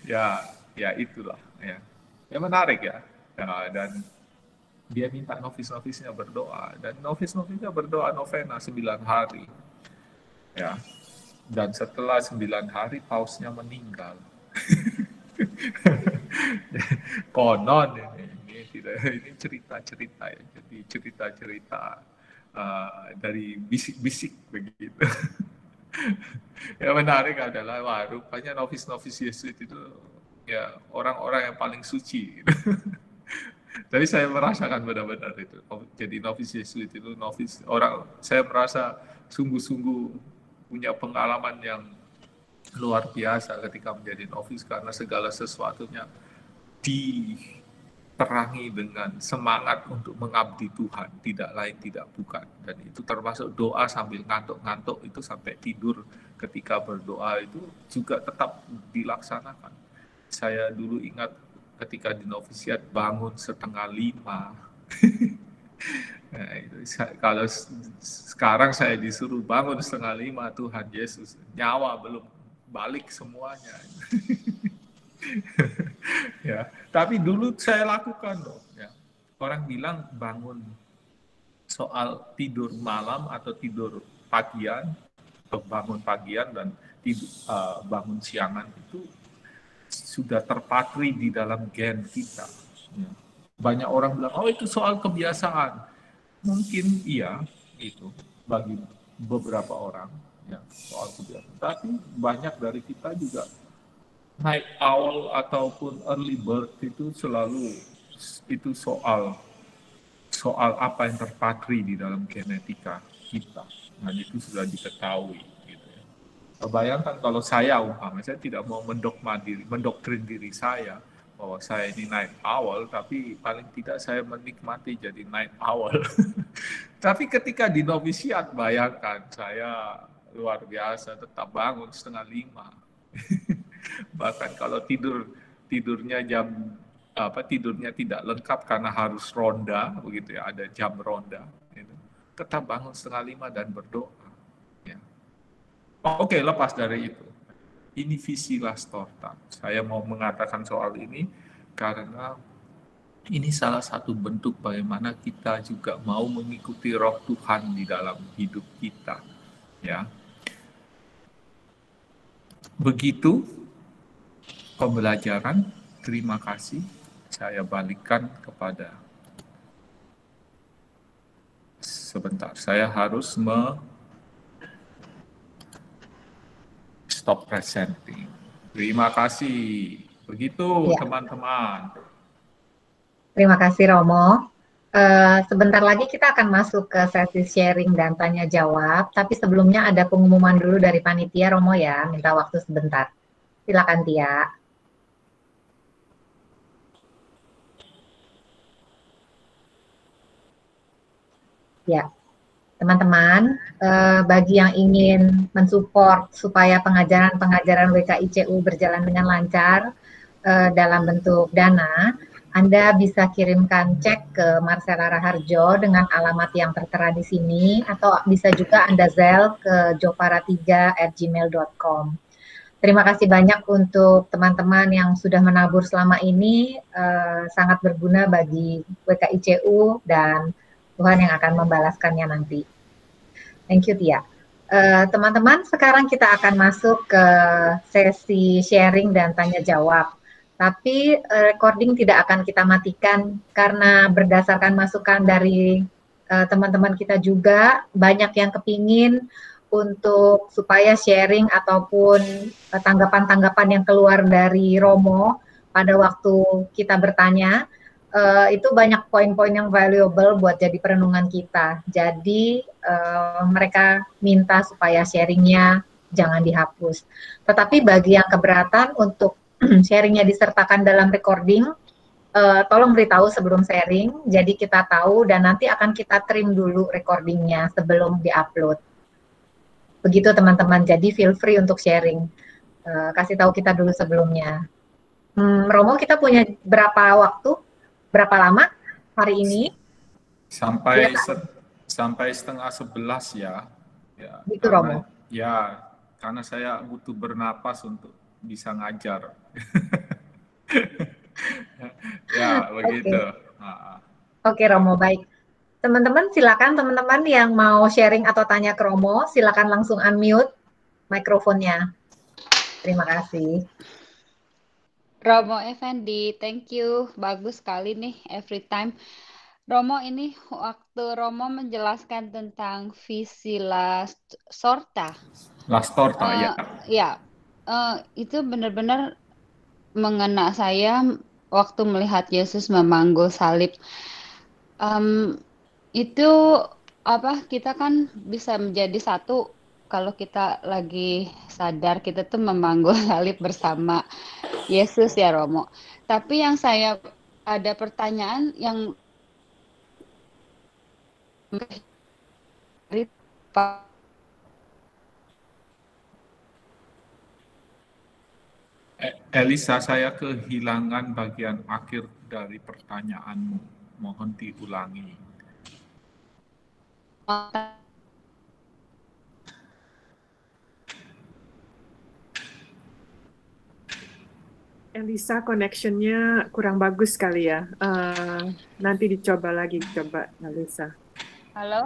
ya itulah ya. Ya menarik ya. Dan dia minta novis-novisnya berdoa, dan novis-novisnya berdoa novena 9 hari. Ya. Dan setelah 9 hari pausnya meninggal. Konon ini cerita-cerita ya. Jadi cerita-cerita dari bisik-bisik begitu. Yang menarik adalah, rupanya novis-novis Yesuit itu ya orang-orang yang paling suci. Tapi saya merasakan benar-benar itu. Jadi novis Yesuit itu saya merasa sungguh-sungguh punya pengalaman yang luar biasa ketika menjadi novis, karena segala sesuatunya diterangi dengan semangat untuk mengabdi Tuhan, tidak lain tidak bukan. Dan itu termasuk doa sambil ngantuk-ngantuk, itu sampai tidur ketika berdoa itu juga tetap dilaksanakan. Saya dulu ingat ketika di novisiat bangun 4:30. Nah, itu kalau sekarang saya disuruh bangun 4:30, Tuhan Yesus, nyawa belum balik semuanya. Ya, tapi dulu saya lakukan loh. Ya. Orang bilang bangun soal tidur malam atau tidur pagian, atau bangun pagian dan bangun siangan itu sudah terpatri di dalam gen kita. Ya. Banyak orang bilang, itu soal kebiasaan. Mungkin iya, itu bagi beberapa orang, ya, soal kebiasaan. Tapi banyak dari kita juga night owl ataupun early bird itu selalu itu soal apa yang terpatri di dalam genetika kita. Nah, itu sudah diketahui. Bayangkan kalau saya tidak mau mendoktrin diri saya bahwa saya ini night owl, tapi paling tidak saya menikmati jadi night owl. Tapi ketika di novisiat, bayangkan saya luar biasa tetap bangun 4:30. Bahkan kalau tidurnya tidurnya tidak lengkap karena harus ronda, begitu ya, ada jam ronda, gitu. Tetap bangun 4:30 dan berdoa. Oke, lepas dari itu. Ini visi Las Torta. Saya mau mengatakan soal ini karena ini salah satu bentuk bagaimana kita juga mau mengikuti roh Tuhan di dalam hidup kita. Ya. Begitu pembelajaran, terima kasih. Saya balikkan kepada sebentar. Saya harus stop presenting. Terima kasih. Begitu ya, teman-teman. Terima kasih Romo. Sebentar lagi kita akan masuk ke sesi sharing dan tanya jawab. Tapi sebelumnya ada pengumuman dulu dari panitia, Romo ya. Minta waktu sebentar. Silakan Tia. Ya. Teman-teman, bagi yang ingin mensupport supaya pengajaran WKICU berjalan dengan lancar dalam bentuk dana, Anda bisa kirimkan cek ke Marcella Raharjo dengan alamat yang tertera di sini, atau bisa juga Anda Zelle ke jopara3@gmail.com. Terima kasih banyak untuk teman-teman yang sudah menabur selama ini, sangat berguna bagi WKICU dan Tuhan yang akan membalaskannya nanti. Thank you, Tia. Teman-teman, sekarang kita akan masuk ke sesi sharing dan tanya jawab. Tapi recording tidak akan kita matikan karena berdasarkan masukan dari teman-teman kita juga, banyak yang kepingin untuk supaya sharing ataupun tanggapan-tanggapan yang keluar dari Romo pada waktu kita bertanya, itu banyak poin-poin yang valuable buat jadi perenungan kita. Jadi mereka minta supaya sharingnya jangan dihapus. Tetapi bagi yang keberatan untuk sharingnya disertakan dalam recording, tolong beritahu sebelum sharing, jadi kita tahu dan nanti akan kita trim dulu recordingnya sebelum diupload. Begitu teman-teman, jadi feel free untuk sharing. Kasih tahu kita dulu sebelumnya. Romo, kita punya berapa waktu? Berapa lama hari ini? Sampai 10:30 ya. Gitu, Romo. Ya, karena saya butuh bernapas untuk bisa ngajar. Ya, begitu. Oke, Romo, baik. Teman-teman, silakan teman-teman yang mau sharing atau tanya ke Romo, silakan langsung unmute mikrofonnya. Terima kasih. Romo Effendi, thank you. Bagus sekali nih every time. Romo, ini waktu Romo menjelaskan tentang visi Lastorta. Lastorta, ya. Ya, itu benar-benar mengena saya waktu melihat Yesus memanggul salib. Itu kita kan bisa menjadi satu kalau kita lagi sadar kita tuh memanggul salib bersama Yesus ya, Romo. Tapi yang saya ada pertanyaan yang Elisa, saya kehilangan bagian akhir dari pertanyaanmu. Mohon diulangi. Elisa, connection-nya kurang bagus kali ya. Nanti dicoba lagi, coba Elisa. Halo,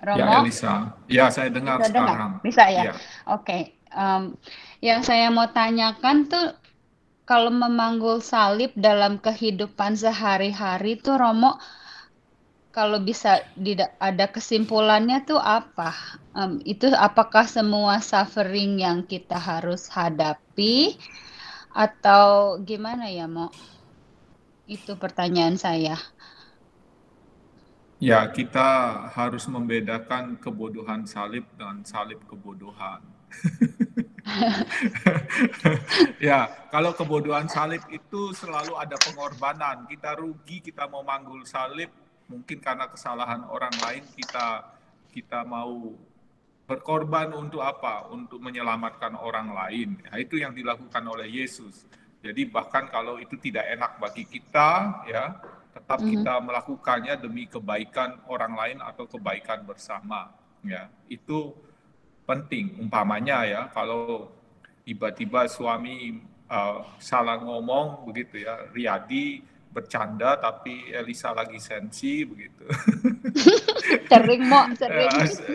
Romo. Ya, Elisa. Ya, saya dengar Bisa sekarang. Bisa ya? Ya. Oke. Yang saya mau tanyakan tuh, kalau memanggul salib dalam kehidupan sehari-hari tuh, Romo, kalau bisa ada kesimpulannya tuh apa? Itu apakah semua suffering yang kita harus hadapi? Atau gimana ya, Mo? Itu pertanyaan saya. Ya, kita harus membedakan kebodohan salib dengan salib kebodohan. Ya, kalau kebodohan salib itu selalu ada pengorbanan. Kita rugi, kita mau manggul salib, mungkin karena kesalahan orang lain kita mau berkorban untuk apa? Untuk menyelamatkan orang lain. Nah, itu yang dilakukan oleh Yesus. Jadi bahkan kalau itu tidak enak bagi kita, ya, tetap kita melakukannya demi kebaikan orang lain atau kebaikan bersama. Ya, itu penting. Umpamanya ya, kalau tiba-tiba suami salah ngomong begitu ya, Riyadi bercanda tapi Elisa lagi sensi begitu. Sering, Mo,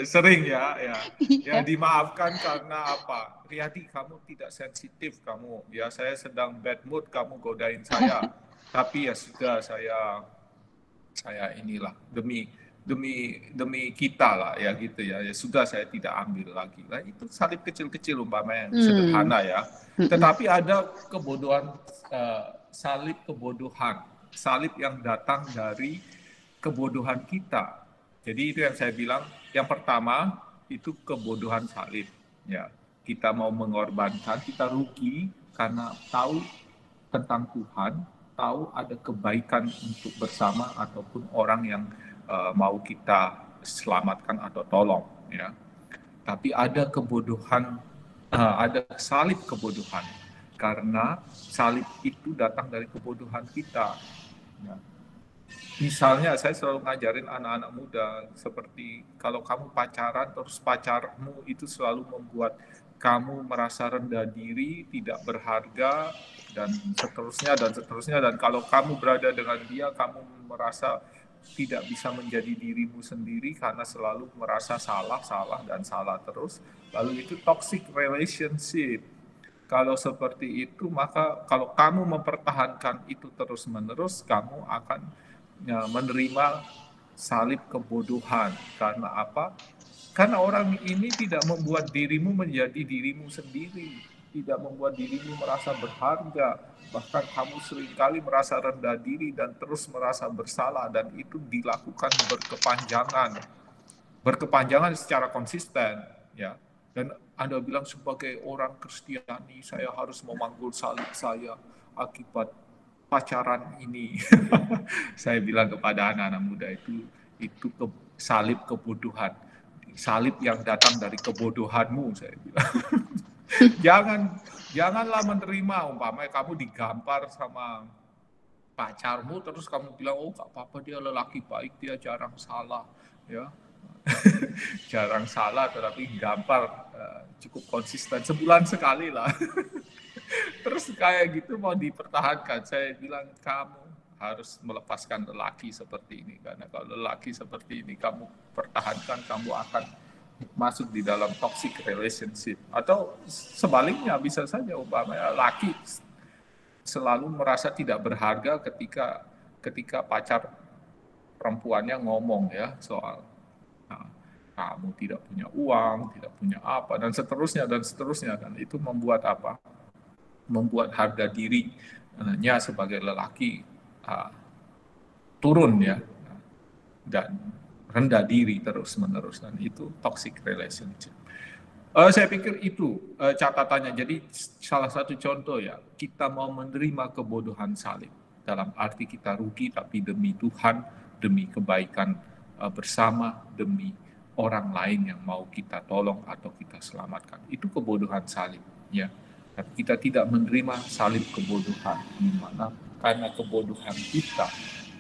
sering ya. Ya dimaafkan karena apa? Riyadi, kamu tidak sensitif kamu. Ya, saya sedang bad mood, kamu godain saya. Tapi ya sudah, saya inilah demi kita lah ya gitu ya. Ya sudah, saya tidak ambil lagi. Nah, itu salib kecil-kecil umpamanya yang sederhana ya. Tetapi ada kebodohan, salib kebodohan, salib yang datang dari kebodohan kita. Jadi itu yang saya bilang, yang pertama itu kebodohan salib. Ya, kita mau mengorbankan, kita rugi karena tahu tentang Tuhan, tahu ada kebaikan untuk bersama ataupun orang yang mau kita selamatkan atau tolong. Ya, tapi ada kebodohan, ada salib kebodohan, karena salib itu datang dari kebodohan kita. Ya. Misalnya saya selalu ngajarin anak-anak muda, seperti kalau kamu pacaran terus pacarmu itu selalu membuat kamu merasa rendah diri, tidak berharga, dan seterusnya, dan kalau kamu berada dengan dia, kamu merasa tidak bisa menjadi dirimu sendiri karena selalu merasa salah terus, lalu itu toxic relationship. Kalau seperti itu, maka kalau kamu mempertahankan itu terus-menerus, kamu akan menerima salib kebodohan. Karena apa? Karena orang ini tidak membuat dirimu menjadi dirimu sendiri, tidak membuat dirimu merasa berharga, bahkan kamu seringkali merasa rendah diri dan terus merasa bersalah, dan itu dilakukan berkepanjangan secara konsisten, ya. Dan Anda bilang sebagai orang Kristiani, saya harus memanggul salib saya akibat pacaran ini. Saya bilang kepada anak-anak muda itu salib kebodohan. Salib yang datang dari kebodohanmu, saya bilang. Janganlah menerima umpamanya kamu digampar sama pacarmu terus kamu bilang oh gak apa-apa dia lelaki baik, dia jarang salah, ya. Jarang salah tetapi gampar cukup konsisten sebulan sekali lah. Terus kayak gitu mau dipertahankan, saya bilang kamu harus melepaskan lelaki seperti ini, karena kalau lelaki seperti ini kamu pertahankan, kamu akan masuk di dalam toxic relationship. Atau sebaliknya bisa saja umpamanya laki selalu merasa tidak berharga ketika pacar perempuannya ngomong ya soal kamu tidak punya uang, tidak punya apa, dan seterusnya kan. Itu membuat apa? Membuat harga dirinya sebagai lelaki turun ya, dan rendah diri terus-menerus, dan itu toxic relationship. Saya pikir itu catatannya. Jadi salah satu contoh ya, kita mau menerima kebodohan salib dalam arti kita rugi tapi demi Tuhan, demi kebaikan bersama, demi orang lain yang mau kita tolong atau kita selamatkan. Itu kebodohan salib ya. Tapi kita tidak menerima salib kebodohan, di mana karena kebodohan kita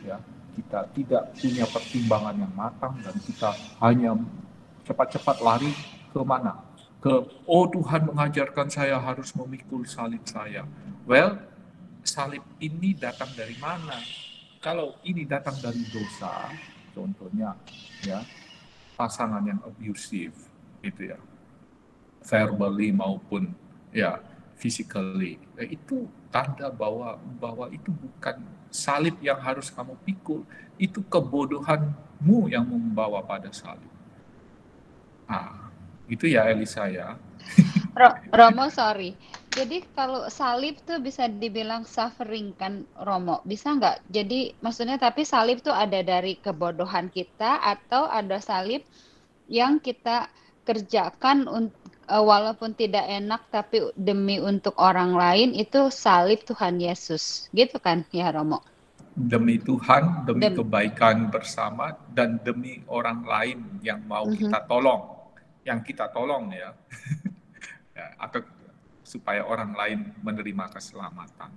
ya, kita tidak punya pertimbangan yang matang dan kita hanya cepat-cepat lari ke mana? Oh Tuhan mengajarkan saya harus memikul salib saya. Well, salib ini datang dari mana? Kalau ini datang dari dosa, contohnya ya, pasangan yang abusive gitu ya, verbally maupun ya physically, itu tanda bahwa itu bukan salib yang harus kamu pikul, itu kebodohanmu yang membawa pada salib. Itu ya Elisa ya. Romo, sorry. Jadi kalau salib tuh bisa dibilang suffering kan, Romo? Bisa nggak? Jadi maksudnya tapi salib tuh ada dari kebodohan kita atau ada salib yang kita kerjakan walaupun tidak enak tapi demi untuk orang lain, itu salib Tuhan Yesus. Gitu kan ya, Romo? Demi Tuhan, demi kebaikan bersama, dan demi orang lain yang mau kita tolong. Yang kita tolong ya, atau supaya orang lain menerima keselamatan.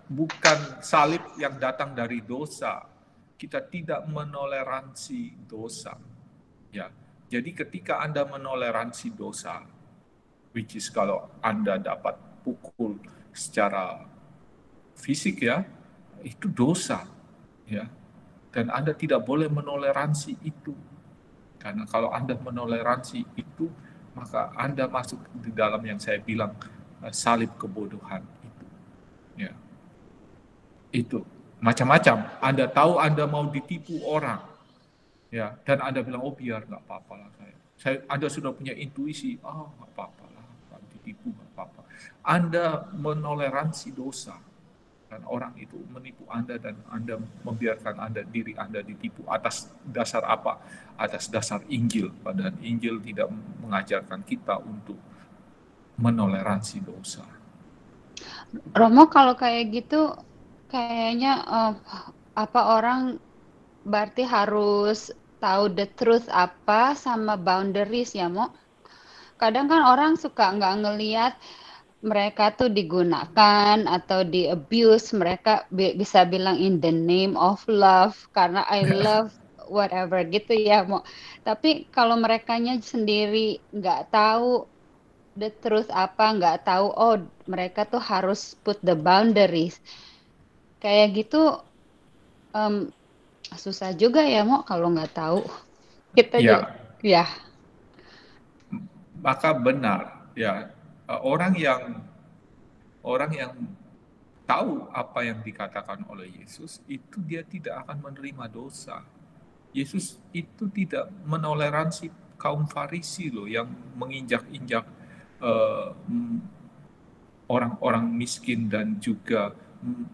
Bukan salib yang datang dari dosa. Kita tidak menoleransi dosa. Ya, jadi ketika Anda menoleransi dosa, which is kalau Anda dapat pukul secara fisik ya, itu dosa, ya. Dan Anda tidak boleh menoleransi itu. Karena kalau Anda menoleransi itu, maka Anda masuk di dalam yang saya bilang salib kebodohan itu. Ya. Itu macam-macam. Anda tahu Anda mau ditipu orang, ya, dan Anda bilang oh biar nggak apa-apa lah saya. Anda sudah punya intuisi, nggak apa-apa lah, ditipu nggak apa-apa. Anda menoleransi dosa. Dan orang itu menipu Anda dan Anda membiarkan diri Anda ditipu atas dasar apa? Atas dasar Injil. Padahal Injil tidak mengajarkan kita untuk menoleransi dosa. Romo, kalau kayak gitu kayaknya orang berarti harus tahu the truth apa sama boundaries ya, Mo. Kadang kan orang suka nggak ngelihat mereka tuh digunakan atau di abuse, mereka bisa bilang in the name of love karena I love whatever gitu ya, Mo. Tapi kalau merekanya sendiri nggak tahu the truth apa, nggak tahu mereka tuh harus put the boundaries, kayak gitu susah juga ya, Mo, kalau nggak tahu. Kita juga ya. Maka benar ya. Orang yang tahu apa yang dikatakan oleh Yesus, itu dia tidak akan menerima dosa. Yesus itu tidak menoleransi kaum Farisi loh yang menginjak-injak orang-orang miskin dan juga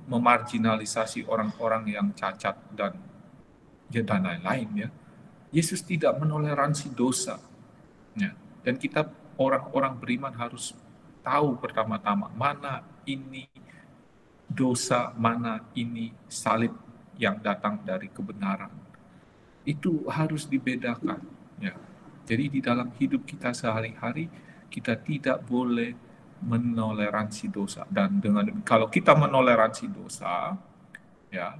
memarginalisasi orang-orang yang cacat dan lain-lain ya. Yesus tidak menoleransi dosa. Ya. Dan kita orang-orang beriman harus tahu pertama-tama mana ini dosa, mana ini salib yang datang dari kebenaran. Itu harus dibedakan. Ya. Jadi di dalam hidup kita sehari-hari kita tidak boleh menoleransi dosa. Dan kalau kita menoleransi dosa, ya,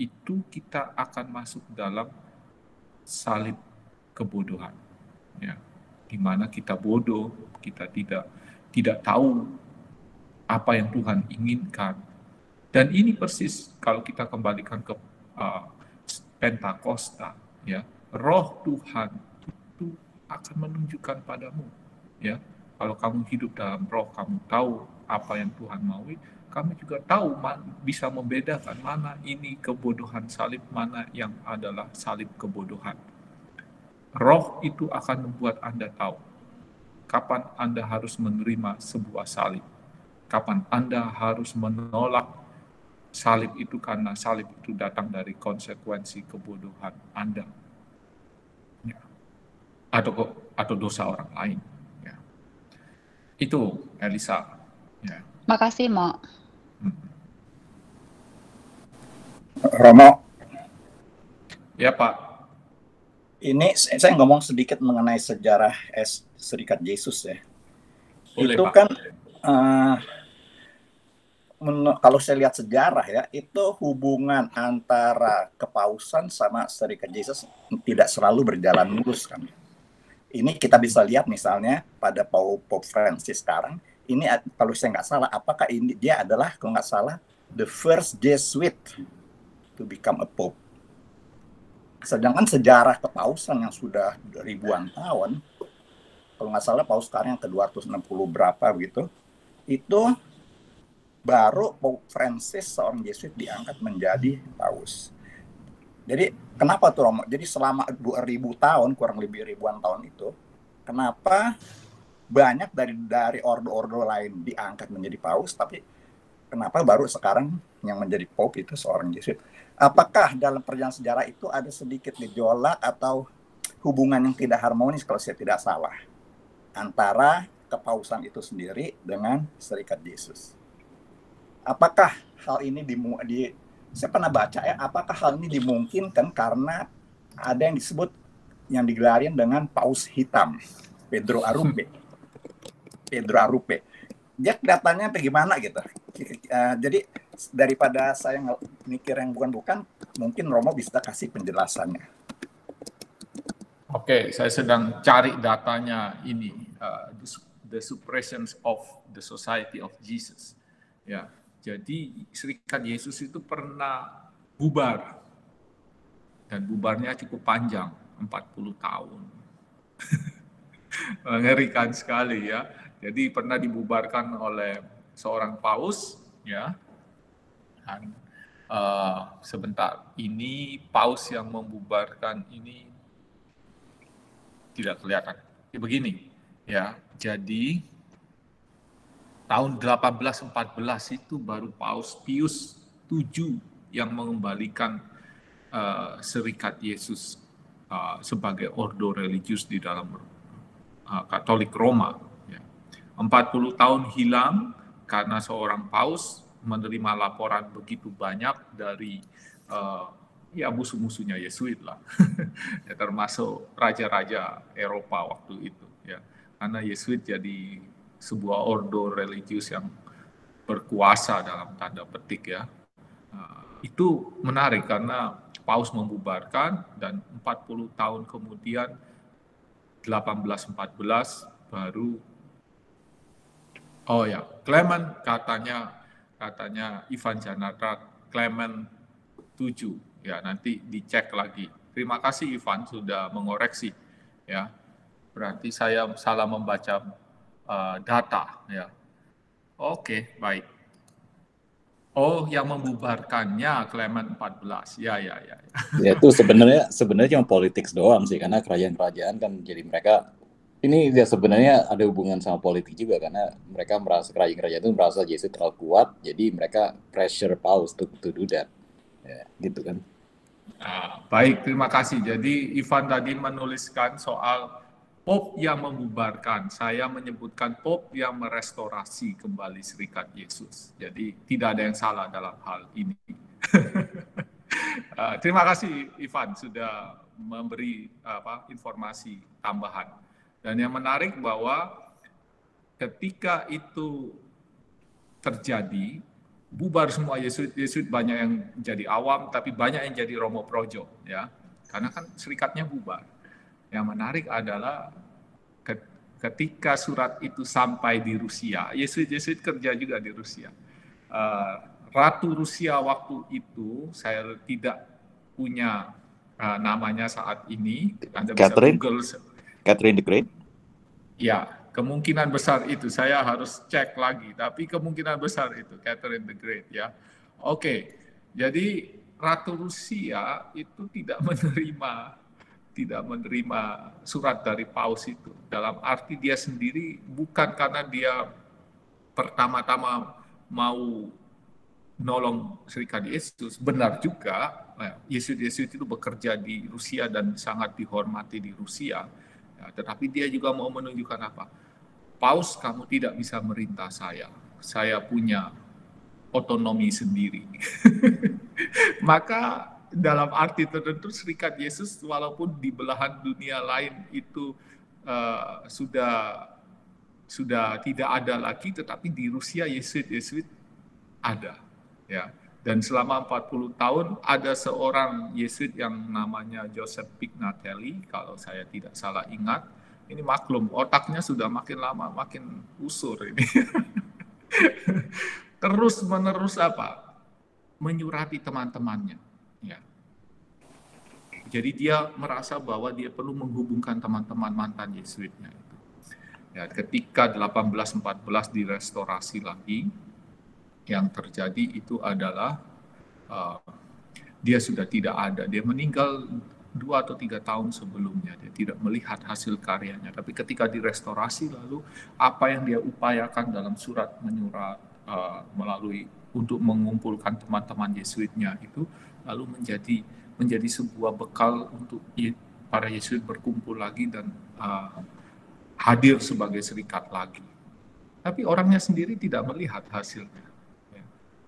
itu kita akan masuk dalam salib kebodohan. Ya. Di mana kita bodoh, kita tidak tahu apa yang Tuhan inginkan. Dan ini persis kalau kita kembalikan ke Pentakosta, ya, Roh Tuhan itu akan menunjukkan padamu, ya. Kalau kamu hidup dalam Roh, kamu tahu apa yang Tuhan mau, kamu juga tahu bisa membedakan mana ini kebodohan salib, mana yang adalah salib kebodohan. Roh itu akan membuat Anda tahu kapan Anda harus menerima sebuah salib, kapan Anda harus menolak salib itu karena salib itu datang dari konsekuensi kebodohan Anda, ya, atau dosa orang lain. Ya. Itu Elisa. Ya. Makasih, Mo. Romo. Ya, Pak. Ini saya ngomong sedikit mengenai sejarah Serikat Yesus ya. Boleh, itu Pak. Kan kalau saya lihat sejarah ya, itu hubungan antara kepausan sama Serikat Yesus tidak selalu berjalan mulus kan. Ini kita bisa lihat misalnya pada Pope Francis sekarang. Ini kalau saya nggak salah, apakah ini dia adalah kalau nggak salah the first Jesuit to become a Pope. Sedangkan sejarah kepausan yang sudah ribuan tahun, kalau nggak salah paus sekarang yang ke-260 berapa gitu, itu baru Pope Francis seorang Yesuit diangkat menjadi paus. Jadi kenapa tuh Romo? Jadi selama 2000 tahun, kurang lebih ribuan tahun itu, kenapa banyak dari ordo-ordo lain diangkat menjadi paus, tapi kenapa baru sekarang yang menjadi Pope itu seorang Yesuit? Apakah dalam perjalanan sejarah itu ada sedikit gejolak atau hubungan yang tidak harmonis kalau saya tidak salah antara kepausan itu sendiri dengan Serikat Yesus? Apakah hal ini saya pernah baca ya, apakah hal ini dimungkinkan karena ada yang disebut yang digelarin dengan paus hitam, Pedro Arrupe. Dia kelihatannya bagaimana gitu. Jadi daripada saya mikir yang bukan-bukan, mungkin Romo bisa kasih penjelasannya. Oke, saya sedang cari datanya ini, the suppression of the Society of Jesus. Ya, jadi Serikat Yesus itu pernah bubar, dan bubarnya cukup panjang, 40 tahun. Mengerikan sekali ya. Jadi pernah dibubarkan oleh seorang paus, ya. Dan sebentar, ini paus yang membubarkan ini tidak kelihatan. Begini, ya. Jadi tahun 1814 itu baru Paus Pius VII yang mengembalikan Serikat Yesus sebagai ordo religius di dalam Katolik Roma. 40 tahun hilang karena seorang paus menerima laporan begitu banyak dari musuh-musuhnya Yesuit lah, ya, termasuk raja-raja Eropa waktu itu. Ya, karena Yesuit jadi sebuah ordo religius yang berkuasa dalam tanda petik ya. Itu menarik karena paus membubarkan dan 40 tahun kemudian 1814 baru Clement katanya Ivan Janatra Clement 7 ya, nanti dicek lagi. Terima kasih Ivan sudah mengoreksi ya. Berarti saya salah membaca data ya. Oke, baik. Oh, yang membubarkannya Clement 14. Ya. Ya itu sebenarnya cuma politik doang sih, karena kerajaan-kerajaan kan jadi mereka ini ya sebenarnya ada hubungan sama politik juga, karena mereka merasa kerajaan-kerajaan itu merasa Yesus terlalu kuat, jadi mereka pressure paus to do that. Ya, gitu kan. Baik, terima kasih. Jadi Ivan tadi menuliskan soal Pop yang membubarkan, saya menyebutkan Pop yang merestorasi kembali Serikat Yesus. Jadi tidak ada yang salah dalam hal ini. Terima kasih Ivan sudah memberi informasi tambahan. Dan yang menarik bahwa ketika itu terjadi, bubar semua Yesuit banyak yang jadi awam, tapi banyak yang jadi Romo Projo, ya, karena kan serikatnya bubar. Yang menarik adalah ketika surat itu sampai di Rusia, Yesuit kerja juga di Rusia. Ratu Rusia waktu itu, saya tidak punya namanya saat ini. Anda bisa Google. Catherine the Great? Ya, kemungkinan besar itu. Saya harus cek lagi, tapi kemungkinan besar itu Catherine the Great, ya. Oke, jadi Ratu Rusia itu tidak menerima surat dari Paus itu. Dalam arti dia sendiri bukan karena dia pertama-tama mau nolong Serikat Yesus. Benar juga, Yesuit itu bekerja di Rusia dan sangat dihormati di Rusia. Ya, tetapi dia juga mau menunjukkan apa? Paus, kamu tidak bisa merintah saya. Saya punya otonomi sendiri. Maka dalam arti tertentu Serikat Yesus walaupun di belahan dunia lain itu sudah tidak ada lagi, tetapi di Rusia Yesuit ada, ya. Dan selama 40 tahun ada seorang Yesuit yang namanya Joseph Pignatelli, kalau saya tidak salah ingat. Ini maklum, otaknya sudah makin lama makin usur ini. Terus menerus menyurati teman-temannya. Ya. Jadi dia merasa bahwa dia perlu menghubungkan teman-teman mantan Yesuitnya itu. Ya, ketika 1814 direstorasi lagi, yang terjadi itu adalah dia sudah tidak ada. Dia meninggal 2 atau 3 tahun sebelumnya. Dia tidak melihat hasil karyanya. Tapi ketika direstorasi lalu apa yang dia upayakan dalam surat menyurat melalui untuk mengumpulkan teman-teman Yesuitnya itu lalu menjadi sebuah bekal untuk para Yesuit berkumpul lagi dan hadir sebagai serikat lagi. Tapi orangnya sendiri tidak melihat hasilnya.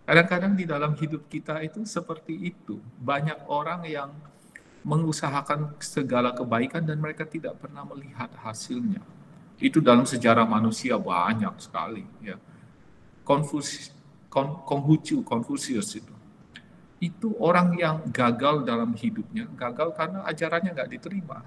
Kadang-kadang di dalam hidup kita itu seperti itu. Banyak orang yang mengusahakan segala kebaikan dan mereka tidak pernah melihat hasilnya. Itu dalam sejarah manusia banyak sekali. Ya. Konfusius itu orang yang gagal dalam hidupnya, gagal karena ajarannya nggak diterima.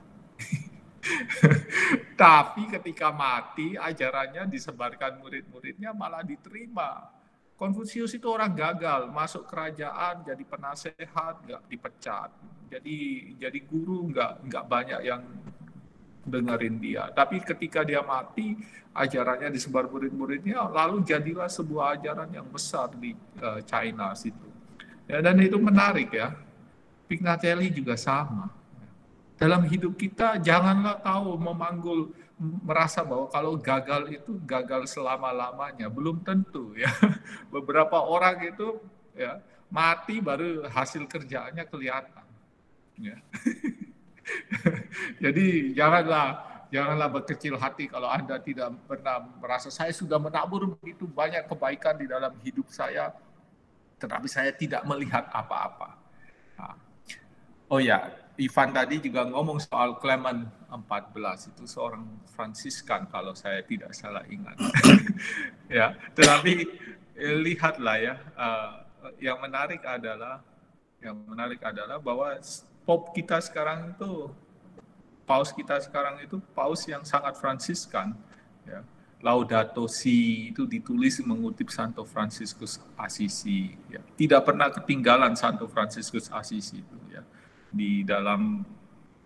Tapi ketika mati, ajarannya disebarkan murid-muridnya malah diterima. Konfusius itu orang gagal, masuk kerajaan, jadi penasehat, nggak dipecat. Jadi guru, nggak banyak yang dengerin dia. Tapi ketika dia mati, ajarannya disebar murid-muridnya, lalu jadilah sebuah ajaran yang besar di China situ. Ya, dan itu menarik ya. Pignatelli juga sama. Dalam hidup kita janganlah kau merasa bahwa kalau gagal itu gagal selama-lamanya. Belum tentu ya. Beberapa orang itu ya mati baru hasil kerjaannya kelihatan. Ya. Jadi janganlah berkecil hati kalau Anda tidak pernah merasa saya sudah menabur begitu banyak kebaikan di dalam hidup saya, tetapi saya tidak melihat apa-apa. Nah. Oh ya, Ivan tadi juga ngomong soal Clement 14, itu seorang Fransiskan kalau saya tidak salah ingat. Ya, tetapi lihatlah ya, yang menarik adalah bahwa Paus kita sekarang itu paus yang sangat Fransiskan. Ya. Laudato Si itu ditulis mengutip Santo Fransiskus Assisi. Ya. Tidak pernah ketinggalan Santo Fransiskus Assisi itu. Ya. Di dalam,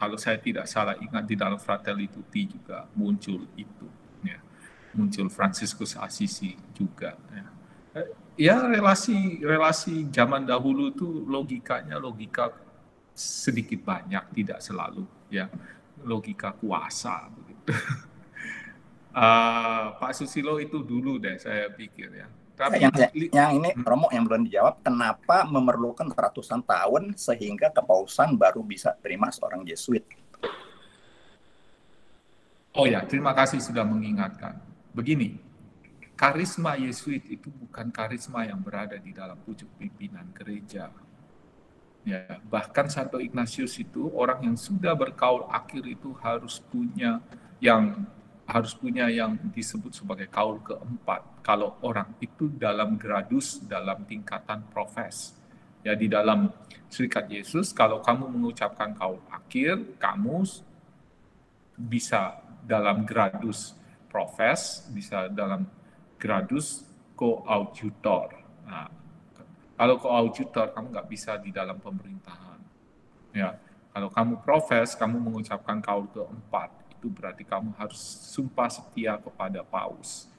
kalau saya tidak salah ingat, di dalam Fratelli Tutti juga muncul itu. Ya. Muncul Fransiskus Assisi juga. Ya, relasi zaman dahulu itu logika sedikit banyak, tidak selalu. Ya. Logika kuasa begitu. Pak Susilo itu dulu deh saya pikir ya. Tapi yang ini Romo yang belum dijawab, kenapa memerlukan ratusan tahun sehingga kepausan baru bisa terima seorang Yesuit? Oh ya, terima kasih sudah mengingatkan. Begini, karisma Yesuit itu bukan karisma yang berada di dalam pucuk pimpinan gereja. Ya, bahkan Santo Ignatius itu orang yang sudah berkaul akhir itu harus punya yang disebut sebagai kaul keempat. Kalau orang itu dalam gradus, dalam tingkatan profes. Ya, di dalam Serikat Yesus, kalau kamu mengucapkan kaul akhir, kamu bisa dalam gradus profes, bisa dalam gradus coadjutor. Nah, kalau coadjutor, kamu nggak bisa di dalam pemerintahan. Ya, kalau kamu profes, kamu mengucapkan kaul keempat, itu berarti kamu harus sumpah setia kepada paus.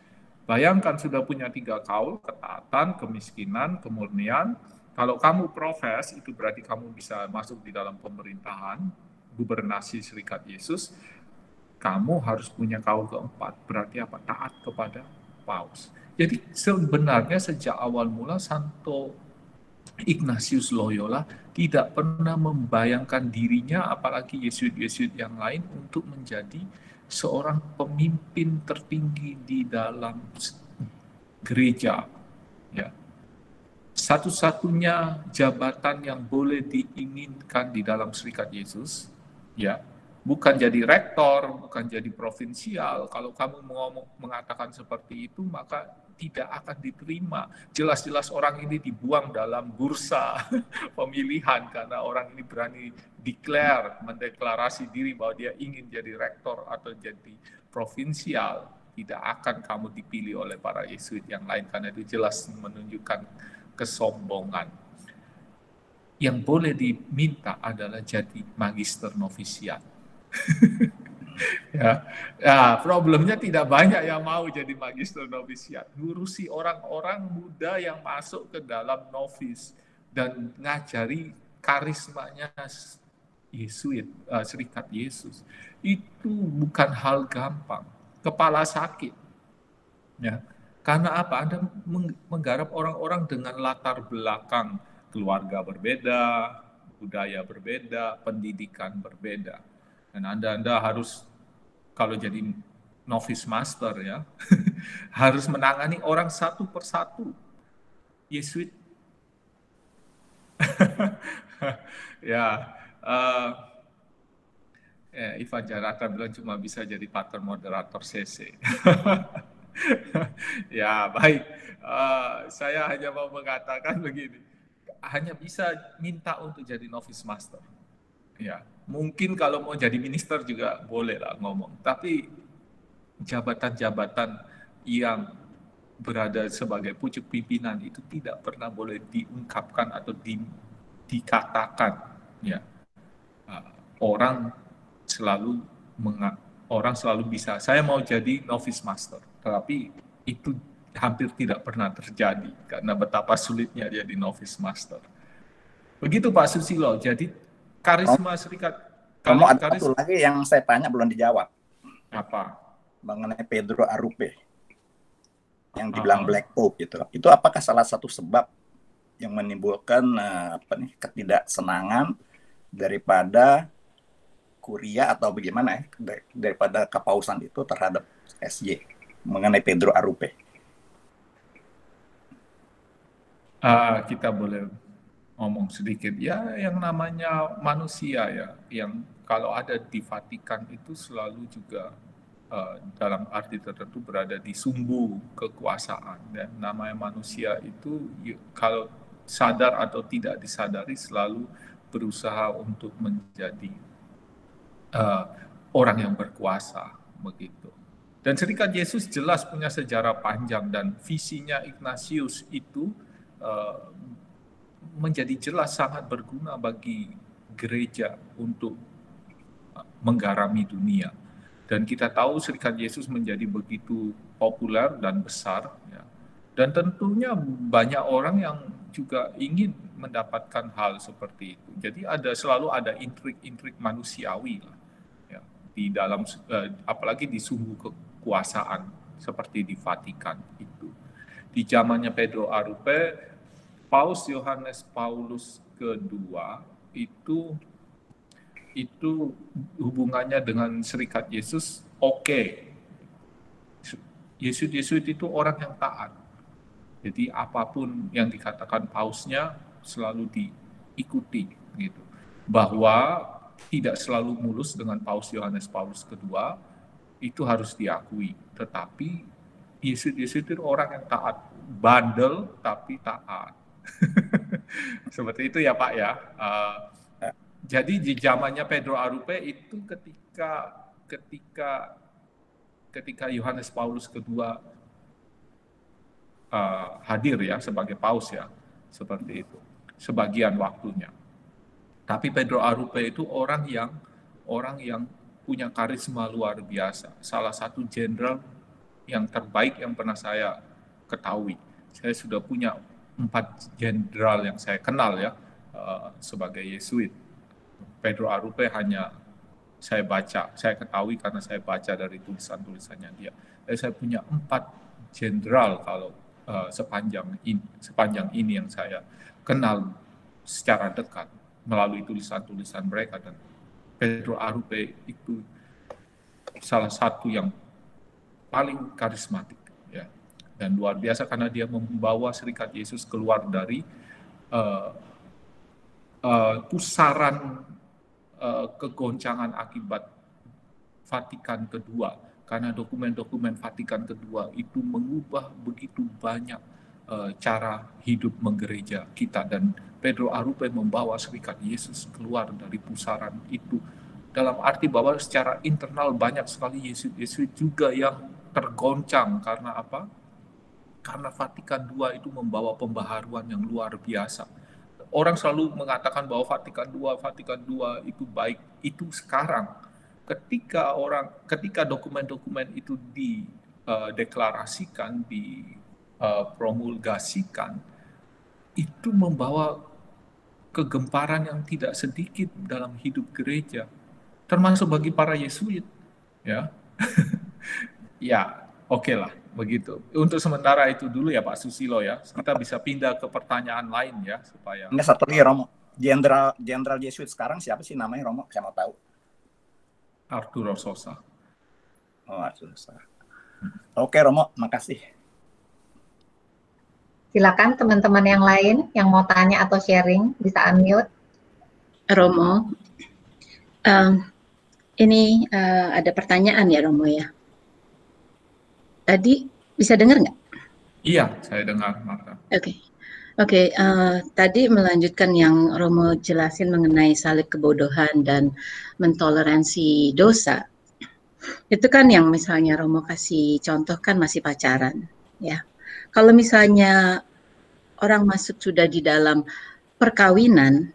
Bayangkan sudah punya 3 kaul, ketaatan, kemiskinan, kemurnian. Kalau kamu profes, itu berarti kamu bisa masuk di dalam pemerintahan, gubernasi Serikat Yesus. Kamu harus punya kaul keempat, berarti apa? Taat kepada paus. Jadi sebenarnya sejak awal mula Santo Ignatius Loyola tidak pernah membayangkan dirinya, apalagi Yesuit-Yesuit yang lain, untuk menjadi seorang pemimpin tertinggi di dalam gereja. Ya. Satu-satunya jabatan yang boleh diinginkan di dalam Serikat Yesus, ya, bukan jadi rektor, bukan jadi provinsial. Kalau kamu mengatakan seperti itu, maka tidak akan diterima. Jelas-jelas orang ini dibuang dalam bursa pemilihan karena orang ini berani mendeklarasi diri bahwa dia ingin jadi rektor atau jadi provinsial. Tidak akan kamu dipilih oleh para Yesuit yang lain karena itu jelas menunjukkan kesombongan. Yang boleh diminta adalah jadi magister novisiat. Ya, problemnya tidak banyak yang mau jadi magister novisiat. Ngurusi orang-orang muda yang masuk ke dalam novis dan ngajari karismanya Yesuit, Serikat Yesus. Itu bukan hal gampang. Kepala sakit. Ya. Karena apa? Anda menggarap orang-orang dengan latar belakang keluarga berbeda, budaya berbeda, pendidikan berbeda. Dan Anda harus, kalau jadi novice master ya, harus menangani orang satu persatu. Yesuit. Ivan Jarata bilang cuma bisa jadi partner moderator CC. Ya, baik. Saya hanya mau mengatakan begini. Hanya bisa minta untuk jadi novice master. Ya, mungkin kalau mau jadi minister juga boleh lah ngomong. Tapi jabatan-jabatan yang berada sebagai pucuk pimpinan itu tidak pernah boleh diungkapkan atau dikatakan. Ya, orang selalu bisa. Saya mau jadi novice master, tetapi itu hampir tidak pernah terjadi karena betapa sulitnya jadi novice master. Begitu Pak Susilo. Jadi karisma Serikat. Kamu ada satu lagi yang saya tanya belum dijawab. Apa? Mengenai Pedro Arrupe yang dibilang Black Pope gitu. Itu apakah salah satu sebab yang menimbulkan ketidaksenangan daripada kuria atau bagaimana daripada kepausan itu terhadap SJ mengenai Pedro Arrupe? Kita boleh ngomong sedikit ya, yang namanya manusia ya, yang kalau ada di Vatikan itu selalu juga dalam arti tertentu berada di sumbu kekuasaan, dan namanya manusia itu kalau sadar atau tidak disadari selalu berusaha untuk menjadi orang yang berkuasa begitu. Dan Serikat Yesus jelas punya sejarah panjang, dan visinya Ignatius itu menjadi jelas sangat berguna bagi gereja untuk menggarami dunia. Dan kita tahu Serikat Yesus menjadi begitu populer dan besar, ya. Dan tentunya banyak orang yang juga ingin mendapatkan hal seperti itu. Jadi selalu ada intrik-intrik manusiawi lah, ya, di dalam apalagi di sumbu kekuasaan seperti di Vatikan itu. Di zamannya Pedro Arrupe, Paus Yohanes Paulus II itu itu hubungannya dengan serikat Yesus oke. Yesuit itu orang yang taat. Jadi apapun yang dikatakan pausnya selalu diikuti gitu. Bahwa tidak selalu mulus dengan Paus Yohanes Paulus kedua, itu harus diakui. Tetapi Yesuit itu orang yang taat, bandel tapi taat. Seperti itu ya Pak ya. Jadi di zamannya Pedro Arrupe itu ketika Yohanes Paulus kedua hadir ya sebagai paus ya, seperti itu sebagian waktunya. Tapi Pedro Arrupe itu orang yang punya karisma luar biasa, salah satu jenderal yang terbaik yang pernah saya ketahui. Saya sudah punya 4 jenderal yang saya kenal ya sebagai Yesuit. Pedro Arrupe hanya saya ketahui karena saya baca dari tulisan-tulisannya dia. Jadi saya punya 4 jenderal kalau sepanjang ini yang saya kenal secara dekat melalui tulisan-tulisan mereka, dan Pedro Arrupe itu salah satu yang paling karismatik ya, dan luar biasa karena dia membawa serikat Yesus keluar dari pusaran kegoncangan akibat Vatikan kedua, karena dokumen-dokumen Vatikan kedua itu mengubah begitu banyak cara hidup menggereja kita, dan Pedro Arrupe membawa serikat Yesus keluar dari pusaran itu, dalam arti bahwa secara internal banyak sekali Yesuit juga yang tergoncang karena apa? Karena Vatikan II itu membawa pembaharuan yang luar biasa. Orang selalu mengatakan bahwa Vatikan II itu baik. Itu sekarang ketika dokumen-dokumen itu dideklarasikan, dipromulgasikan, itu membawa kegemparan yang tidak sedikit dalam hidup gereja, termasuk bagi para Yesuit, ya. Ya, oke lah, begitu. Untuk sementara itu dulu ya Pak Susilo ya. Kita bisa pindah ke pertanyaan lain ya supaya. Ini satu lagi Romo, Jenderal Yesuit sekarang siapa sih namanya Romo? Saya mau tahu. Arturo Sosa. Oh, Arturo Sosa. Oke Romo, makasih. Silakan teman-teman yang lain yang mau tanya atau sharing bisa unmute. Romo, ini ada pertanyaan ya Romo ya. Tadi bisa dengar nggak? Iya, saya dengar Marta. Oke. Tadi melanjutkan yang Romo jelasin mengenai salib kebodohan dan mentoleransi dosa. Itu kan yang misalnya Romo kasih contoh kan masih pacaran, ya. Kalau misalnya orang masuk sudah di dalam perkawinan,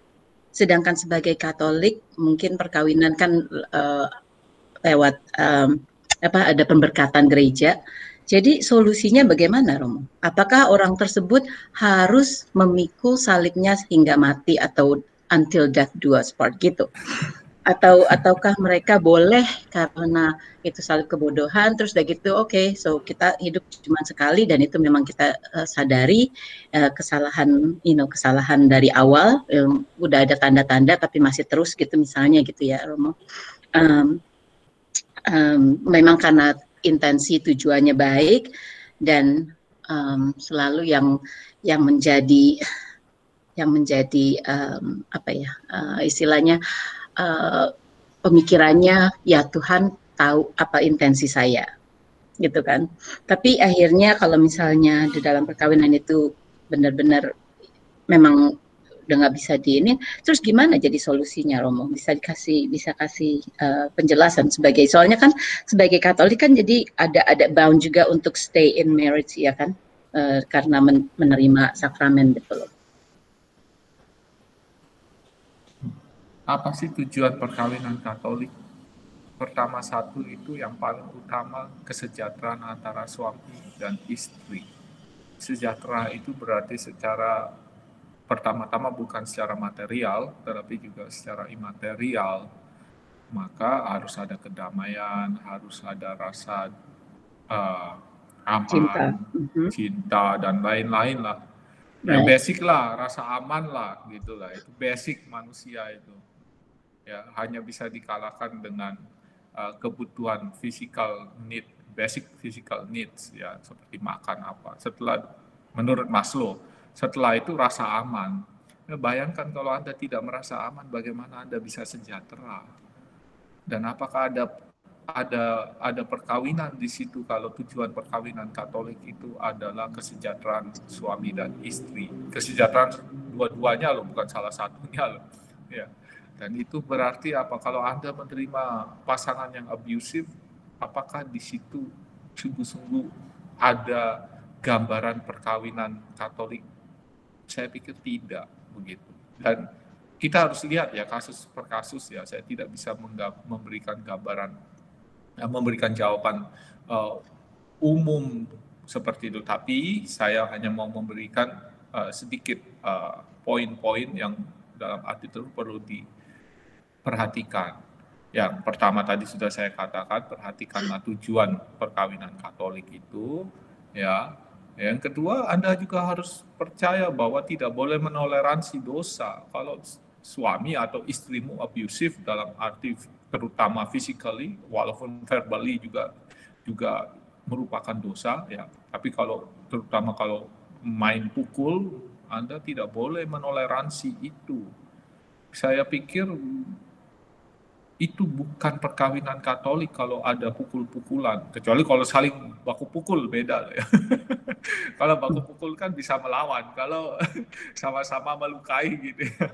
sedangkan sebagai Katolik mungkin perkawinan kan lewat ada pemberkatan gereja. Jadi solusinya bagaimana Romo? Apakah orang tersebut harus memikul salibnya hingga mati atau until death do us part gitu? Ataukah mereka boleh karena itu salib kebodohan terus udah gitu so kita hidup cuma sekali dan itu memang kita sadari kesalahan dari awal, udah ada tanda-tanda tapi masih terus gitu misalnya gitu ya Romo. Memang karena intensi tujuannya baik dan selalu yang menjadi istilahnya pemikirannya ya Tuhan tahu apa intensi saya gitu kan. Tapi akhirnya kalau misalnya di dalam perkawinan itu benar-benar memang udah nggak bisa terus gimana jadi solusinya Romo? Bisa kasih penjelasan soalnya kan sebagai Katolik kan jadi ada bound juga untuk stay in marriage ya kan, karena menerima sakramen gitu loh. Apa sih tujuan perkawinan Katolik? Pertama satu itu yang paling utama kesejahteraan antara suami dan istri. Sejahtera itu berarti secara pertama-tama bukan secara material, tetapi juga secara imaterial. Maka harus ada kedamaian, harus ada rasa aman, cinta dan lain-lain lah. Ya basic lah, rasa aman lah, gitulah. Itu basic manusia itu. ya, hanya bisa dikalahkan dengan kebutuhan physical need, basic physical needs, ya, seperti makan apa. Setelah, menurut Maslow, setelah itu rasa aman. Ya, bayangkan kalau Anda tidak merasa aman, bagaimana Anda bisa sejahtera? Dan apakah ada perkawinan di situ kalau tujuan perkawinan Katolik itu adalah kesejahteraan suami dan istri, kesejahteraan dua-duanya loh, bukan salah satunya loh, ya. Dan itu berarti apa? Kalau Anda menerima pasangan yang abusive, apakah di situ sungguh-sungguh ada gambaran perkawinan Katolik? Saya pikir tidak begitu. Dan kita harus lihat ya kasus per kasus ya. Saya tidak bisa memberikan gambaran, memberikan jawaban umum seperti itu. Tapi saya hanya mau memberikan sedikit poin-poin yang dalam arti itu perlu diperhatikan. Yang pertama tadi sudah saya katakan, perhatikanlah tujuan perkawinan Katolik itu, ya. Yang kedua, Anda juga harus percaya bahwa tidak boleh menoleransi dosa. Kalau suami atau istrimu abusive dalam arti terutama physically, walaupun verbally juga merupakan dosa, ya. Tapi terutama kalau main pukul, Anda tidak boleh menoleransi itu. Saya pikir itu bukan perkawinan Katolik kalau ada pukul-pukulan, kecuali kalau saling baku pukul beda ya. Kalau baku pukul kan bisa melawan, kalau sama-sama melukai gitu ya.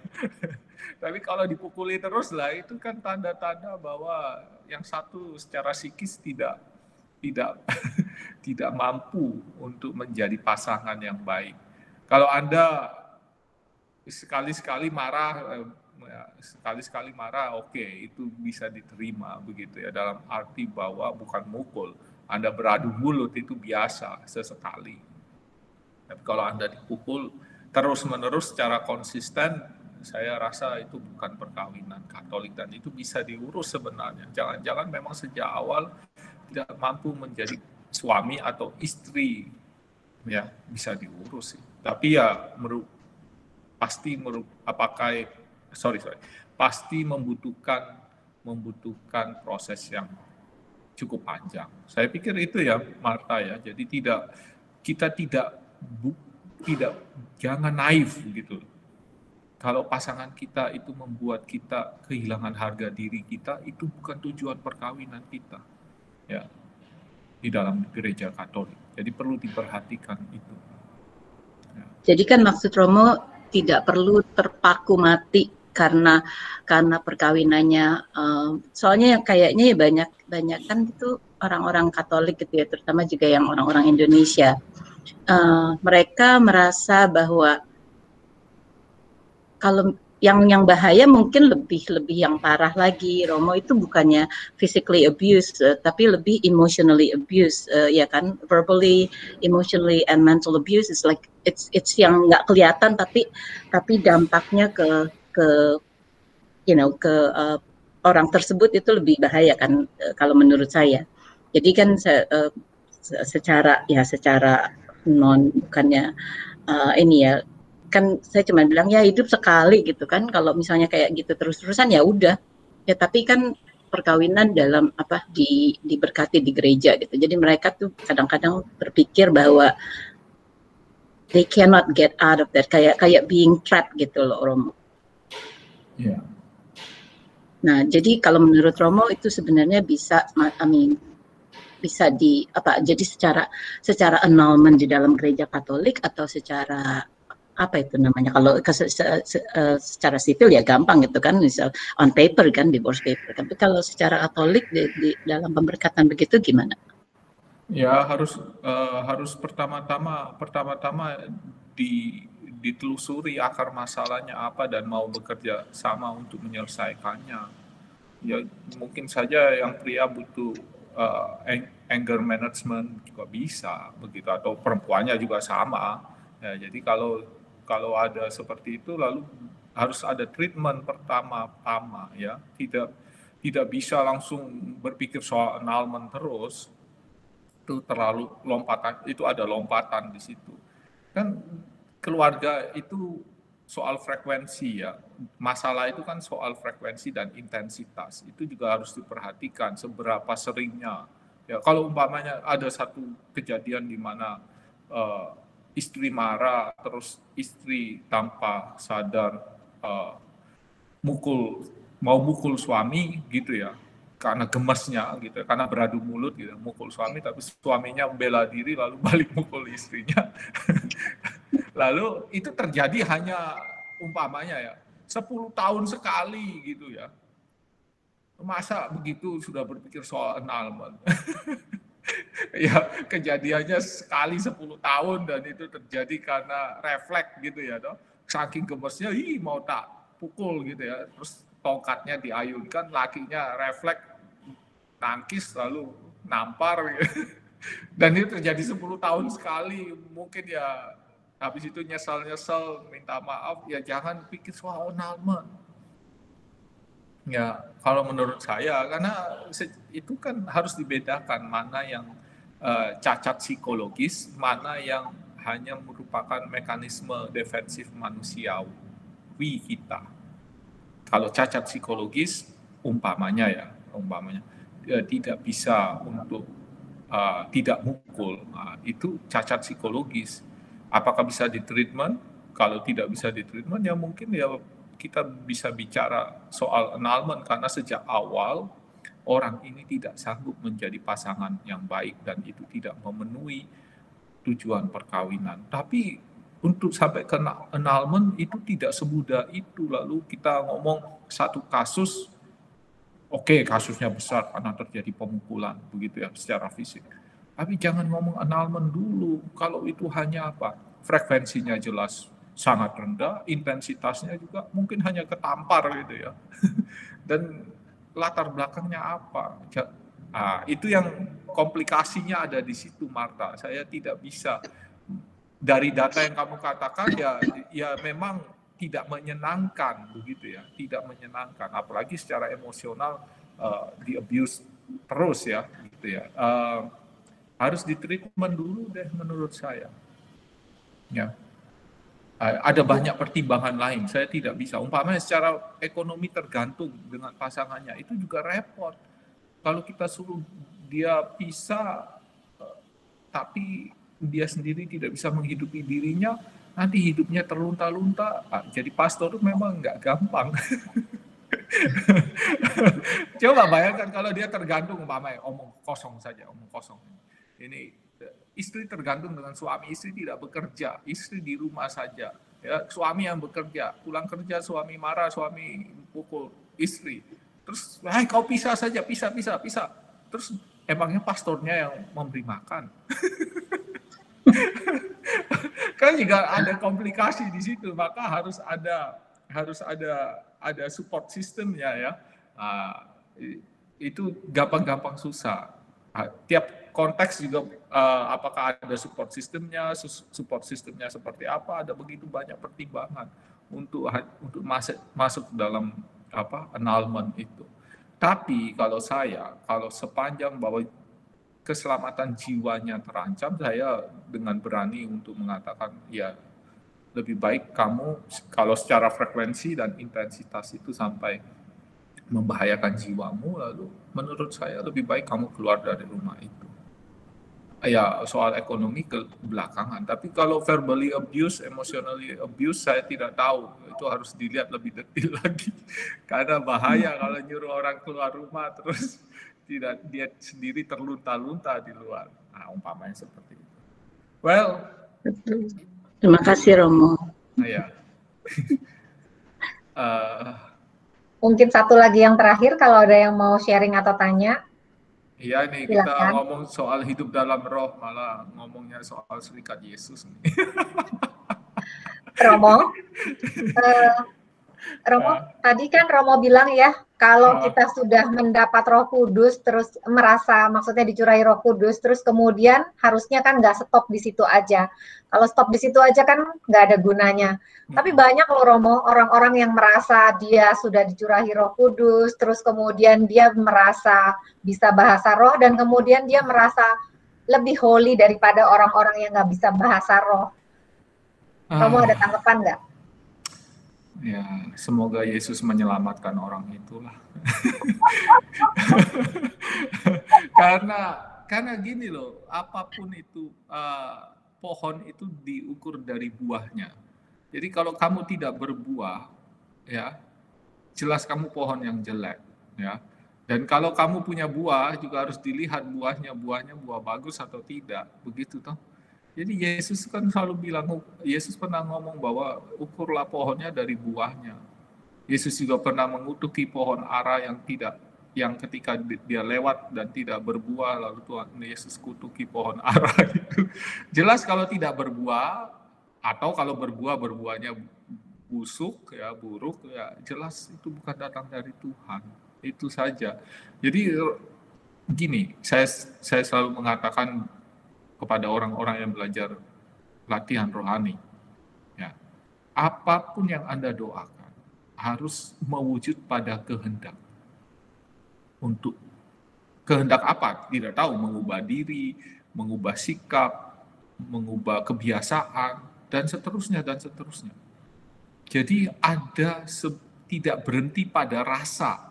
Tapi kalau dipukuli terus lah, itu kan tanda-tanda bahwa yang satu secara psikis tidak tidak mampu untuk menjadi pasangan yang baik. Kalau Anda sekali-sekali marah, oke, itu bisa diterima begitu ya, dalam arti bahwa bukan mukul. Anda beradu mulut itu biasa sesekali. Tapi kalau Anda dipukul terus-menerus secara konsisten, saya rasa itu bukan perkawinan Katolik, dan itu bisa diurus sebenarnya. Jangan-jangan memang sejak awal tidak mampu menjadi suami atau istri, ya, bisa diurus. Tapi ya pasti membutuhkan proses yang cukup panjang. Saya pikir itu ya, Marta ya. Jadi jangan naif gitu. Kalau pasangan kita itu membuat kita kehilangan harga diri kita, itu bukan tujuan perkawinan kita, ya, di dalam gereja Katolik. Jadi perlu diperhatikan itu. Ya. Jadi kan maksud Romo tidak perlu terpaku mati karena perkawinannya. Soalnya yang kayaknya ya banyak kan itu orang-orang Katolik gitu ya, terutama juga yang orang-orang Indonesia. Mereka merasa bahwa kalau yang bahaya mungkin lebih yang parah lagi, Romo, itu bukannya physically abuse, tapi lebih emotionally abuse, ya kan, verbally, emotionally, and mental abuse. It's like it's yang nggak kelihatan, tapi dampaknya ke orang tersebut itu lebih bahaya kan, kalau menurut saya. Jadi kan secara bukannya ini ya, kan saya cuma bilang ya hidup sekali gitu kan, kalau misalnya kayak gitu terus-terusan ya udah ya, tapi kan perkawinan dalam diberkati di gereja gitu. Jadi mereka tuh kadang-kadang berpikir bahwa they cannot get out of that, kayak being trapped gitu loh, Romo. Yeah. Nah, jadi kalau menurut Romo itu sebenarnya bisa jadi secara annulment di dalam gereja Katolik, atau secara apa itu namanya, kalau secara sipil ya gampang gitu kan, misal on paper kan, divorce paper. Tapi kalau secara Katolik di dalam pemberkatan begitu gimana? Ya harus pertama-tama ditelusuri akar masalahnya apa dan mau bekerja sama untuk menyelesaikannya. Ya mungkin saja yang pria butuh anger management juga bisa begitu, atau perempuannya juga sama. Ya, jadi kalau ada seperti itu, lalu harus ada treatment pertama-tama ya. Tidak bisa langsung berpikir soal annulment terus. Itu terlalu lompatan, itu ada lompatan di situ. Kan keluarga itu soal frekuensi ya. Masalah itu kan soal frekuensi dan intensitas. Itu juga harus diperhatikan seberapa seringnya. Ya, kalau umpamanya ada satu kejadian di mana istri marah, terus istri tanpa sadar mau mukul suami gitu ya, karena gemesnya gitu, karena beradu mulut gitu, mukul suami, tapi suaminya membela diri lalu balik mukul istrinya. Lalu itu terjadi hanya umpamanya ya 10 tahun sekali gitu ya. Masa begitu sudah berpikir soal annulment? Ya kejadiannya sekali 10 tahun dan itu terjadi karena refleks gitu ya, toh. Saking gemesnya, mau tak pukul gitu ya. Terus tongkatnya diayunkan, lakinya refleks tangkis lalu nampar gitu. Dan itu terjadi 10 tahun sekali. Mungkin ya habis itu nyesal minta maaf, ya jangan pikir soal annulment. Ya, kalau menurut saya, karena itu kan harus dibedakan mana yang cacat psikologis, mana yang hanya merupakan mekanisme defensif manusiawi kita. Kalau cacat psikologis, umpamanya tidak bisa untuk tidak mukul, itu cacat psikologis. Apakah bisa ditreatment? Kalau tidak bisa ditreatment, ya mungkin ya kita bisa bicara soal annulment karena sejak awal orang ini tidak sanggup menjadi pasangan yang baik dan itu tidak memenuhi tujuan perkawinan. Tapi untuk sampai ke annulment itu tidak semudah itu. Lalu kita ngomong satu kasus, oke, kasusnya besar karena terjadi pemukulan begitu ya secara fisik. Tapi jangan ngomong annulment dulu. Kalau itu hanya apa? Frekuensinya jelas sangat rendah, intensitasnya juga mungkin hanya ketampar gitu ya. Dan latar belakangnya apa? Itu yang komplikasinya ada di situ, Marta. Saya tidak bisa dari data yang kamu katakan ya memang tidak menyenangkan begitu ya, tidak menyenangkan. Apalagi secara emosional di abuse terus ya, gitu ya. Harus ditreatment dulu deh menurut saya. Ya. Ada banyak pertimbangan lain, saya tidak bisa. Umpamanya secara ekonomi tergantung dengan pasangannya, itu juga repot. Kalau kita suruh dia pisah, tapi dia sendiri tidak bisa menghidupi dirinya, nanti hidupnya terlunta-lunta. Jadi pastor itu memang nggak gampang. Coba bayangkan kalau dia tergantung, umpamanya omong kosong saja, omong kosong. Ini istri tergantung dengan suami, istri tidak bekerja, istri di rumah saja. Ya, suami yang bekerja, pulang kerja suami marah, suami pukul istri. Terus, kau pisah saja, pisah. Terus emangnya pastornya yang memberi makan? Kan juga ada komplikasi di situ, maka harus ada support systemnya ya. Itu gampang-gampang susah. Tiap konteks juga apakah ada support sistemnya seperti apa, ada begitu banyak pertimbangan untuk masuk dalam annulment itu. Tapi kalau sepanjang bahwa keselamatan jiwanya terancam, saya dengan berani untuk mengatakan ya lebih baik kamu kalau secara frekuensi dan intensitas itu sampai membahayakan jiwamu, lalu menurut saya lebih baik kamu keluar dari rumah itu. Ya, soal ekonomi ke belakangan. Tapi kalau verbally abuse, emotionally abuse, saya tidak tahu. Itu harus dilihat lebih detail lagi. Karena bahaya kalau nyuruh orang keluar rumah terus tidak dia sendiri terlunta-lunta di luar. Nah, umpamanya seperti itu. Well, terima kasih Romo. Ya. Mungkin satu lagi yang terakhir, kalau ada yang mau sharing atau tanya. Iya nih, silakan. kita ngomong soal hidup dalam roh, malah ngomongnya soal serikat Yesus nih. Romo, tadi kan Romo bilang ya, kalau kita sudah mendapat Roh Kudus, terus merasa maksudnya dicurahi Roh Kudus, terus kemudian harusnya kan nggak stop di situ aja. Kalau stop di situ aja kan nggak ada gunanya. Tapi banyak loh Romo, orang-orang yang merasa dia sudah dicurahi Roh Kudus, terus kemudian dia merasa bisa bahasa roh, dan kemudian dia merasa lebih holy daripada orang-orang yang nggak bisa bahasa roh. Romo ada tanggapan nggak? Ya, semoga Yesus menyelamatkan orang itulah. Karena gini loh, apapun itu pohon itu diukur dari buahnya. Jadi kalau kamu tidak berbuah, ya jelas kamu pohon yang jelek, ya. Dan kalau kamu punya buah juga harus dilihat buahnya buah bagus atau tidak, begitu toh. Jadi Yesus kan selalu bilang, Yesus pernah ngomong bahwa ukurlah pohonnya dari buahnya. Yesus juga pernah mengutuki pohon ara yang ketika dia lewat dan tidak berbuah, lalu Tuhan Yesus kutuki pohon ara gitu. Jelas kalau tidak berbuah, atau kalau berbuahnya busuk, ya buruk, ya jelas itu bukan datang dari Tuhan. Itu saja. Jadi gini, saya selalu mengatakan kepada orang-orang yang belajar latihan rohani, ya, apapun yang Anda doakan harus mewujud pada kehendak. Untuk kehendak apa? Tidak tahu, mengubah diri, mengubah sikap, mengubah kebiasaan, dan seterusnya, dan seterusnya. Jadi ada tidak berhenti pada rasa,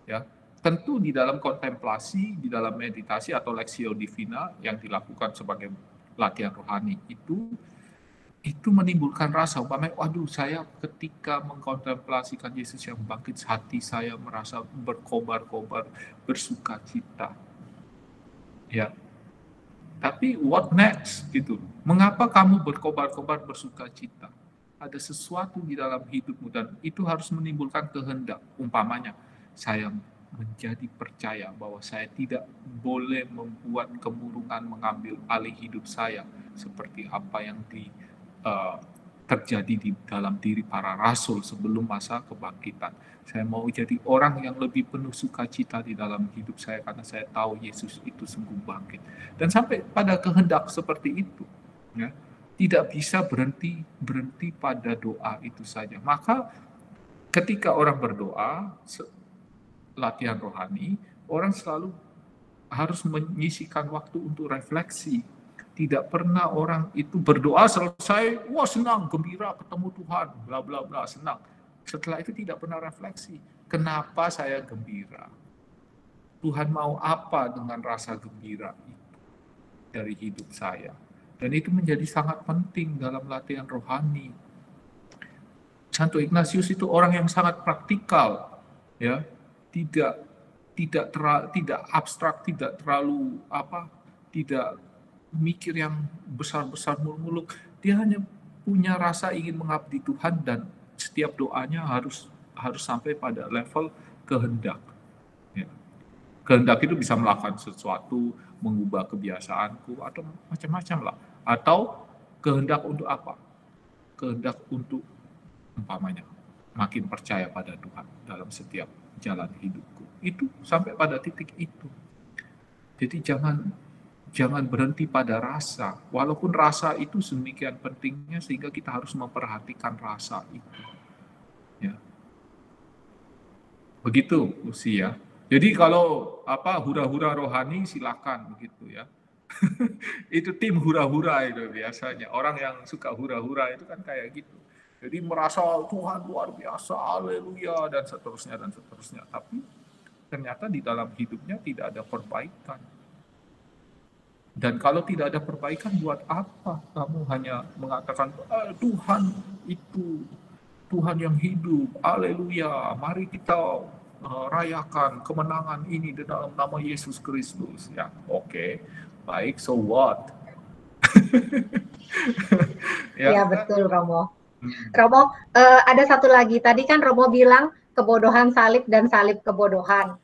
ya. Tentu di dalam kontemplasi, di dalam meditasi atau Lectio Divina yang dilakukan sebagai latihan rohani itu menimbulkan rasa. Umpamanya, waduh, saya ketika mengkontemplasikan Yesus yang bangkit, hati saya merasa berkobar-kobar, bersuka cita. Ya. Tapi what next gitu? Mengapa kamu berkobar-kobar bersuka cita? Ada sesuatu di dalam hidupmu dan itu harus menimbulkan kehendak. Umpamanya, saya menjadi percaya bahwa saya tidak boleh membuat kemurungan mengambil alih hidup saya seperti apa yang terjadi di dalam diri para rasul sebelum masa kebangkitan. Saya mau jadi orang yang lebih penuh sukacita di dalam hidup saya karena saya tahu Yesus itu sungguh bangkit. Dan sampai pada kehendak seperti itu, ya, tidak bisa berhenti pada doa itu saja. Maka ketika orang berdoa, latihan rohani, orang selalu harus menyisihkan waktu untuk refleksi. Tidak pernah orang itu berdoa selesai, wah senang, gembira, ketemu Tuhan, bla bla bla, senang. Setelah itu tidak pernah refleksi. Kenapa saya gembira? Tuhan mau apa dengan rasa gembira itu dari hidup saya? Dan itu menjadi sangat penting dalam latihan rohani. Santo Ignatius itu orang yang sangat praktikal, ya. Tidak abstrak, tidak terlalu tidak mikir yang besar-besar muluk-muluk. Dia hanya punya rasa ingin mengabdi Tuhan dan setiap doanya harus sampai pada level kehendak. Ya. Kehendak itu bisa melakukan sesuatu, mengubah kebiasaanku atau macam-macam lah. Atau kehendak untuk apa? Kehendak untuk umpamanya makin percaya pada Tuhan dalam setiap jalan hidupku. Itu sampai pada titik itu. Jadi jangan berhenti pada rasa. Walaupun rasa itu sedemikian pentingnya sehingga kita harus memperhatikan rasa itu. Ya. Begitu usia. Jadi kalau hura-hura rohani silakan begitu ya. Itu tim hura-hura itu biasanya. Orang yang suka hura-hura itu kan kayak gitu. Jadi merasa Tuhan luar biasa, haleluya, dan seterusnya, dan seterusnya. Tapi ternyata di dalam hidupnya tidak ada perbaikan. Dan kalau tidak ada perbaikan, buat apa kamu hanya mengatakan, Tuhan itu, Tuhan yang hidup, haleluya, mari kita rayakan kemenangan ini di dalam nama Yesus Kristus. Ya, oke, baik, so what? Ya, betul, Romo. Romo, ada satu lagi. Tadi kan Romo bilang kebodohan salib dan salib kebodohan.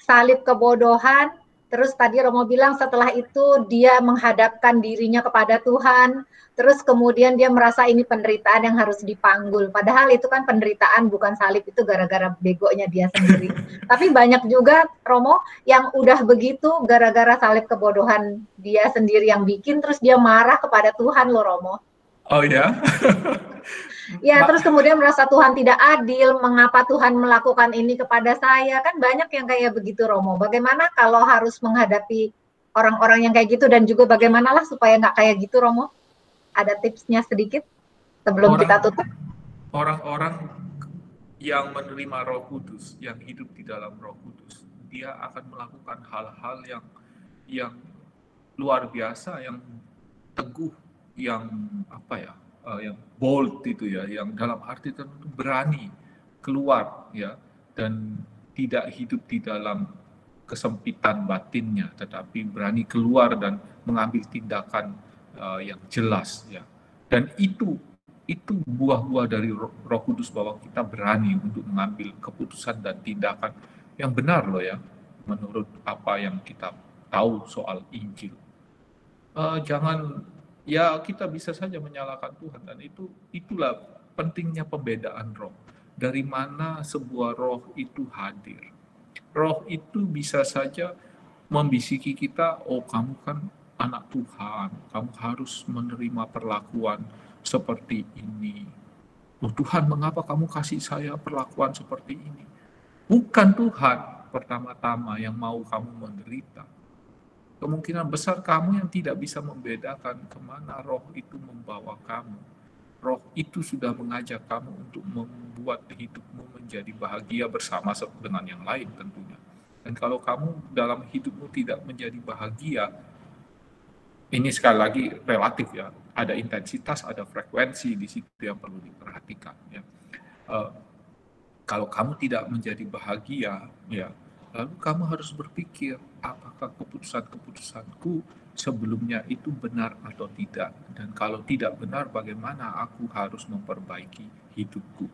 Salib kebodohan, terus tadi Romo bilang setelah itu dia menghadapkan dirinya kepada Tuhan, terus kemudian dia merasa ini penderitaan yang harus dipanggul. Padahal itu kan penderitaan, bukan salib, itu gara-gara begonya dia sendiri. Tapi banyak juga, Romo, yang udah begitu gara-gara salib kebodohan dia sendiri yang bikin, terus dia marah kepada Tuhan loh, Romo. Oh ya? Ya, terus kemudian merasa Tuhan tidak adil, mengapa Tuhan melakukan ini kepada saya, kan banyak yang kayak begitu, Romo. Bagaimana kalau harus menghadapi orang-orang yang kayak gitu, dan juga bagaimanalah supaya nggak kayak gitu, Romo? Ada tipsnya sedikit sebelum kita tutup? Orang-orang yang menerima Roh Kudus, yang hidup di dalam Roh Kudus, dia akan melakukan hal-hal yang luar biasa, yang teguh, yang yang bold itu ya, yang dalam arti tertentu berani keluar ya, dan tidak hidup di dalam kesempitan batinnya, tetapi berani keluar dan mengambil tindakan yang jelas ya. Dan itu buah-buah dari Roh Kudus, bahwa kita berani untuk mengambil keputusan dan tindakan yang benar loh ya, menurut apa yang kita tahu soal Injil. Jangan ya, kita bisa saja menyalahkan Tuhan, dan itulah pentingnya pembedaan roh. Dari mana sebuah roh itu hadir. Roh itu bisa saja membisiki kita, oh kamu kan anak Tuhan, kamu harus menerima perlakuan seperti ini. Oh Tuhan, mengapa kamu kasih saya perlakuan seperti ini? Bukan Tuhan pertama-tama yang mau kamu menderita. Kemungkinan besar kamu yang tidak bisa membedakan kemana roh itu membawa kamu. Roh itu sudah mengajak kamu untuk membuat hidupmu menjadi bahagia bersama dengan yang lain tentunya. Dan kalau kamu dalam hidupmu tidak menjadi bahagia, ini sekali lagi relatif ya, ada intensitas, ada frekuensi di situ yang perlu diperhatikan ya. Kalau kamu tidak menjadi bahagia ya, lalu kamu harus berpikir, apakah keputusan-keputusanku sebelumnya itu benar atau tidak, dan kalau tidak benar, bagaimana aku harus memperbaiki hidupku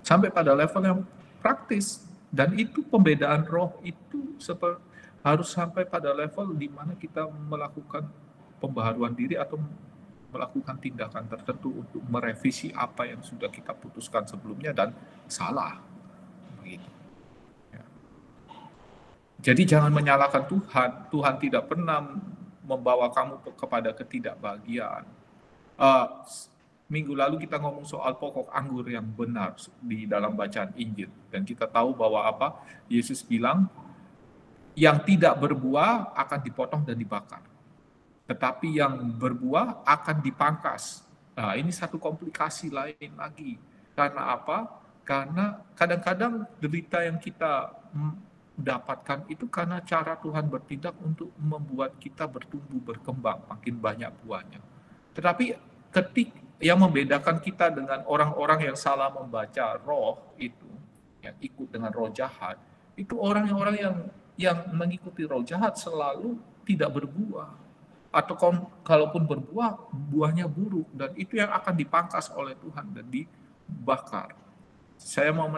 sampai pada level yang praktis. Dan itu pembedaan roh itu harus sampai pada level di mana kita melakukan pembaharuan diri atau melakukan tindakan tertentu untuk merevisi apa yang sudah kita putuskan sebelumnya dan salah. Begitu. Ya. Jadi jangan menyalahkan Tuhan. Tuhan tidak pernah membawa kamu kepada ketidakbahagiaan. Minggu lalu kita ngomong soal pokok anggur yang benar di dalam bacaan Injil. Dan kita tahu bahwa Yesus bilang, yang tidak berbuah akan dipotong dan dibakar. Tetapi yang berbuah akan dipangkas. Nah, ini satu komplikasi lain lagi. Karena apa? Karena kadang-kadang derita yang kita dapatkan itu karena cara Tuhan bertindak untuk membuat kita bertumbuh, berkembang, makin banyak buahnya. Tetapi ketika yang membedakan kita dengan orang-orang yang salah membaca roh itu, yang ikut dengan roh jahat, itu orang-orang yang mengikuti roh jahat selalu tidak berbuah. Atau kalaupun berbuah, buahnya buruk, dan itu yang akan dipangkas oleh Tuhan dan dibakar. Saya mau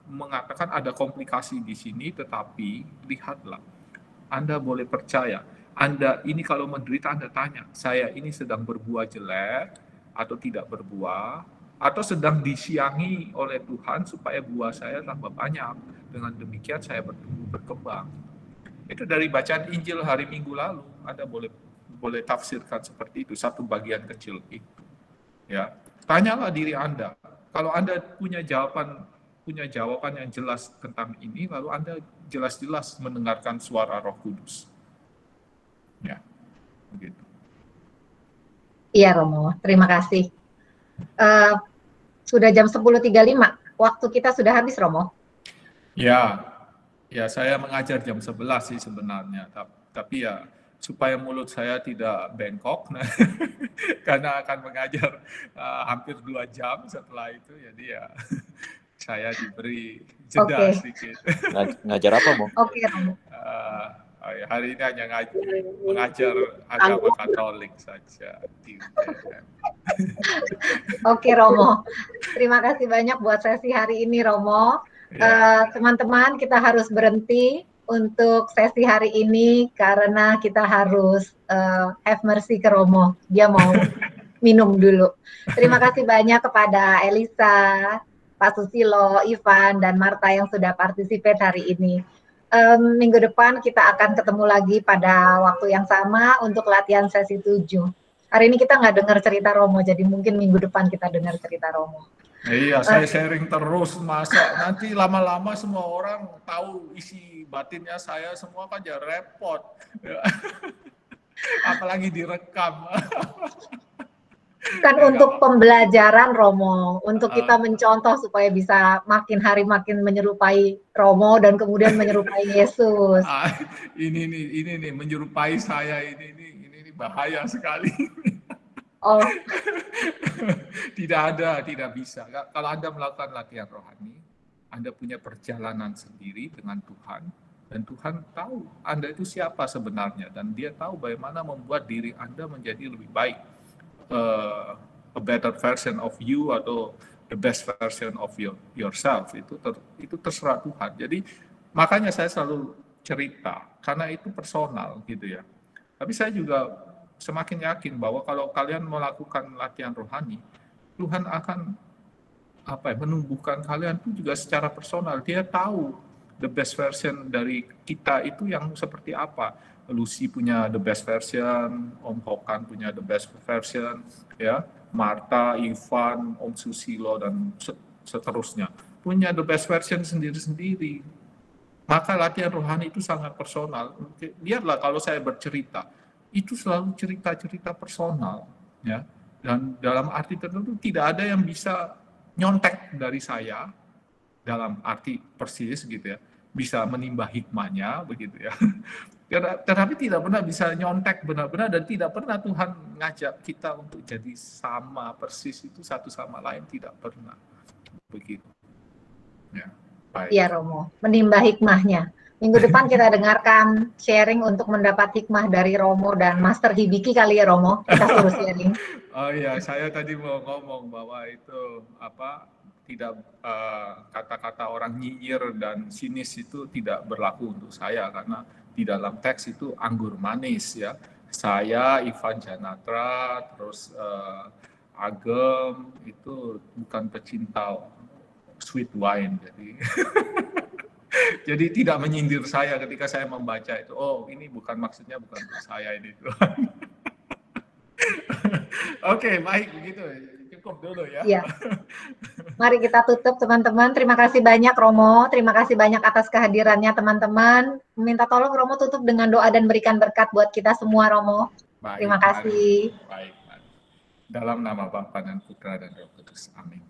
mengatakan ada komplikasi di sini, tetapi lihatlah, Anda boleh percaya, Anda ini kalau menderita, Anda tanya, saya ini sedang berbuah jelek atau tidak berbuah, atau sedang disiangi oleh Tuhan supaya buah saya tambah banyak, dengan demikian saya bertumbuh berkembang. Itu dari bacaan Injil hari Minggu lalu, Anda boleh tafsirkan seperti itu, satu bagian kecil itu. Ya, tanyalah diri Anda. Kalau Anda punya jawaban yang jelas tentang ini, lalu Anda jelas-jelas mendengarkan suara Roh Kudus. Ya, begitu. Iya Romo, terima kasih. Sudah jam 10.35, waktu kita sudah habis Romo. Ya, saya mengajar jam 11 sih sebenarnya, tapi ya supaya mulut saya tidak bengkok, karena akan mengajar hampir 2 jam setelah itu, jadi ya saya diberi jeda sedikit. Ngajar apa, Mo? Oke, Romo. Hari ini hanya mengajar agama Katolik saja. Oke, Romo. Terima kasih banyak buat sesi hari ini, Romo. Teman-teman, kita harus berhenti untuk sesi hari ini karena kita harus have mercy ke Romo. Dia mau minum dulu. Terima kasih banyak kepada Elisa, Pak Susilo, Ivan, dan Marta yang sudah participate hari ini. Minggu depan kita akan ketemu lagi pada waktu yang sama untuk latihan sesi 7. Hari ini kita nggak dengar cerita Romo, jadi mungkin minggu depan kita dengar cerita Romo. Iya, saya sharing terus, masa nanti lama-lama semua orang tahu isi batinnya saya semua kan ya repot. Apalagi direkam. Kan Ya, untuk nggak apa-apa. pembelajaran Romo, untuk kita Ah, mencontoh supaya bisa makin hari makin menyerupai Romo dan kemudian menyerupai Yesus. ah, ini nih menyerupai saya ini bahaya sekali. Oh, Tidak bisa. Kalau Anda melakukan latihan rohani, Anda punya perjalanan sendiri dengan Tuhan, dan Tuhan tahu Anda itu siapa sebenarnya, dan Dia tahu bagaimana membuat diri Anda menjadi lebih baik, a better version of you atau the best version of yourself. Itu terserah Tuhan. Jadi makanya saya selalu cerita, karena itu personal gitu ya. Tapi saya juga semakin yakin bahwa kalau kalian melakukan latihan rohani, Tuhan akan menumbuhkan kalian itu juga secara personal. Dia tahu the best version dari kita itu yang seperti apa. Lucy punya the best version, Om Hokan punya the best version, ya, Marta, Ivan, Om Susilo dan seterusnya punya the best version sendiri-sendiri. Maka latihan rohani itu sangat personal. Lihatlah kalau saya bercerita, itu selalu cerita-cerita personal, ya. Dan dalam arti tertentu tidak ada yang bisa nyontek dari saya, dalam arti persis gitu ya, bisa menimba hikmahnya begitu ya. Tetapi tidak pernah bisa nyontek benar-benar, dan tidak pernah Tuhan ngajak kita untuk jadi sama persis itu satu sama lain, tidak pernah begitu. Ya, baik. iya Romo, menimba hikmahnya. Minggu depan kita dengarkan sharing untuk mendapat hikmah dari Romo dan Master Hibiki kali ya Romo, kita suruh sharing. Oh iya, saya tadi mau ngomong bahwa itu tidak kata-kata orang nyinyir dan sinis itu tidak berlaku untuk saya, karena di dalam teks itu anggur manis ya. Saya, Ivan Janatra, terus Agem itu bukan pecinta sweet wine, jadi tidak menyindir saya ketika saya membaca itu. Oh, ini maksudnya bukan untuk saya ini. Oke, baik begitu. Cukup dulu ya. Iya. Mari kita tutup teman-teman. Terima kasih banyak Romo. Terima kasih banyak atas kehadirannya teman-teman. Minta tolong Romo tutup dengan doa dan berikan berkat buat kita semua Romo. Baik, Terima kasih. Baik. Dalam nama Bapa dan Putra dan Roh Kudus. Amin.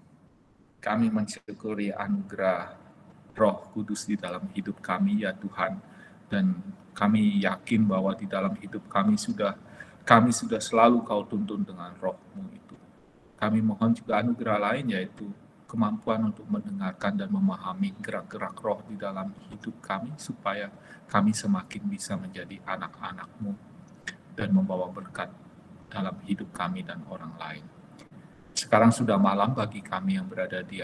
Kami mensyukuri anugerah Roh Kudus di dalam hidup kami ya Tuhan. Dan kami yakin bahwa di dalam hidup kami sudah selalu Kau tuntun dengan Roh-Mu itu. Kami mohon juga anugerah lain, yaitu kemampuan untuk mendengarkan dan memahami gerak-gerak Roh di dalam hidup kami, supaya kami semakin bisa menjadi anak-anak-Mu dan membawa berkat dalam hidup kami dan orang lain. Sekarang sudah malam bagi kami yang berada di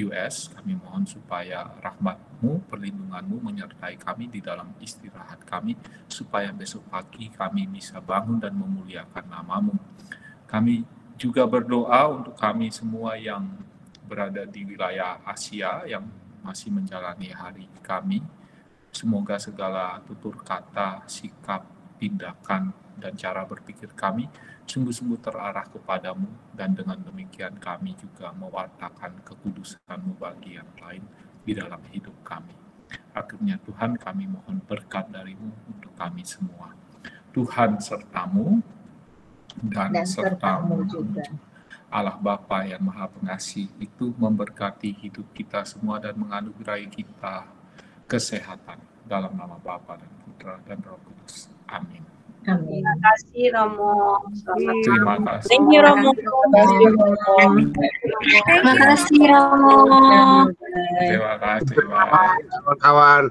US, kami mohon supaya rahmat-Mu, perlindungan-Mu menyertai kami di dalam istirahat kami, supaya besok pagi kami bisa bangun dan memuliakan nama-Mu. Kami juga berdoa untuk kami semua yang berada di wilayah Asia yang masih menjalani hari kami. Semoga segala tutur kata, sikap, tindakan, dan cara berpikir kami sungguh-sungguh terarah kepadamu, dan dengan demikian kami juga mewartakan kekudusan-Mu bagi yang lain di dalam hidup kami. Akhirnya Tuhan, kami mohon berkat dari-Mu untuk kami semua. Tuhan serta-Mu dan serta-Mu juga. Allah Bapa yang Maha Pengasih itu memberkati hidup kita semua dan menganugerahi kita kesehatan dalam nama Bapa dan Putra dan Roh Kudus. Amin. Amin. Terima kasih Romo. Terima kasih. Thank you Romo. Terima kasih Romo. Terima kasih, Pak. Kawan-kawan.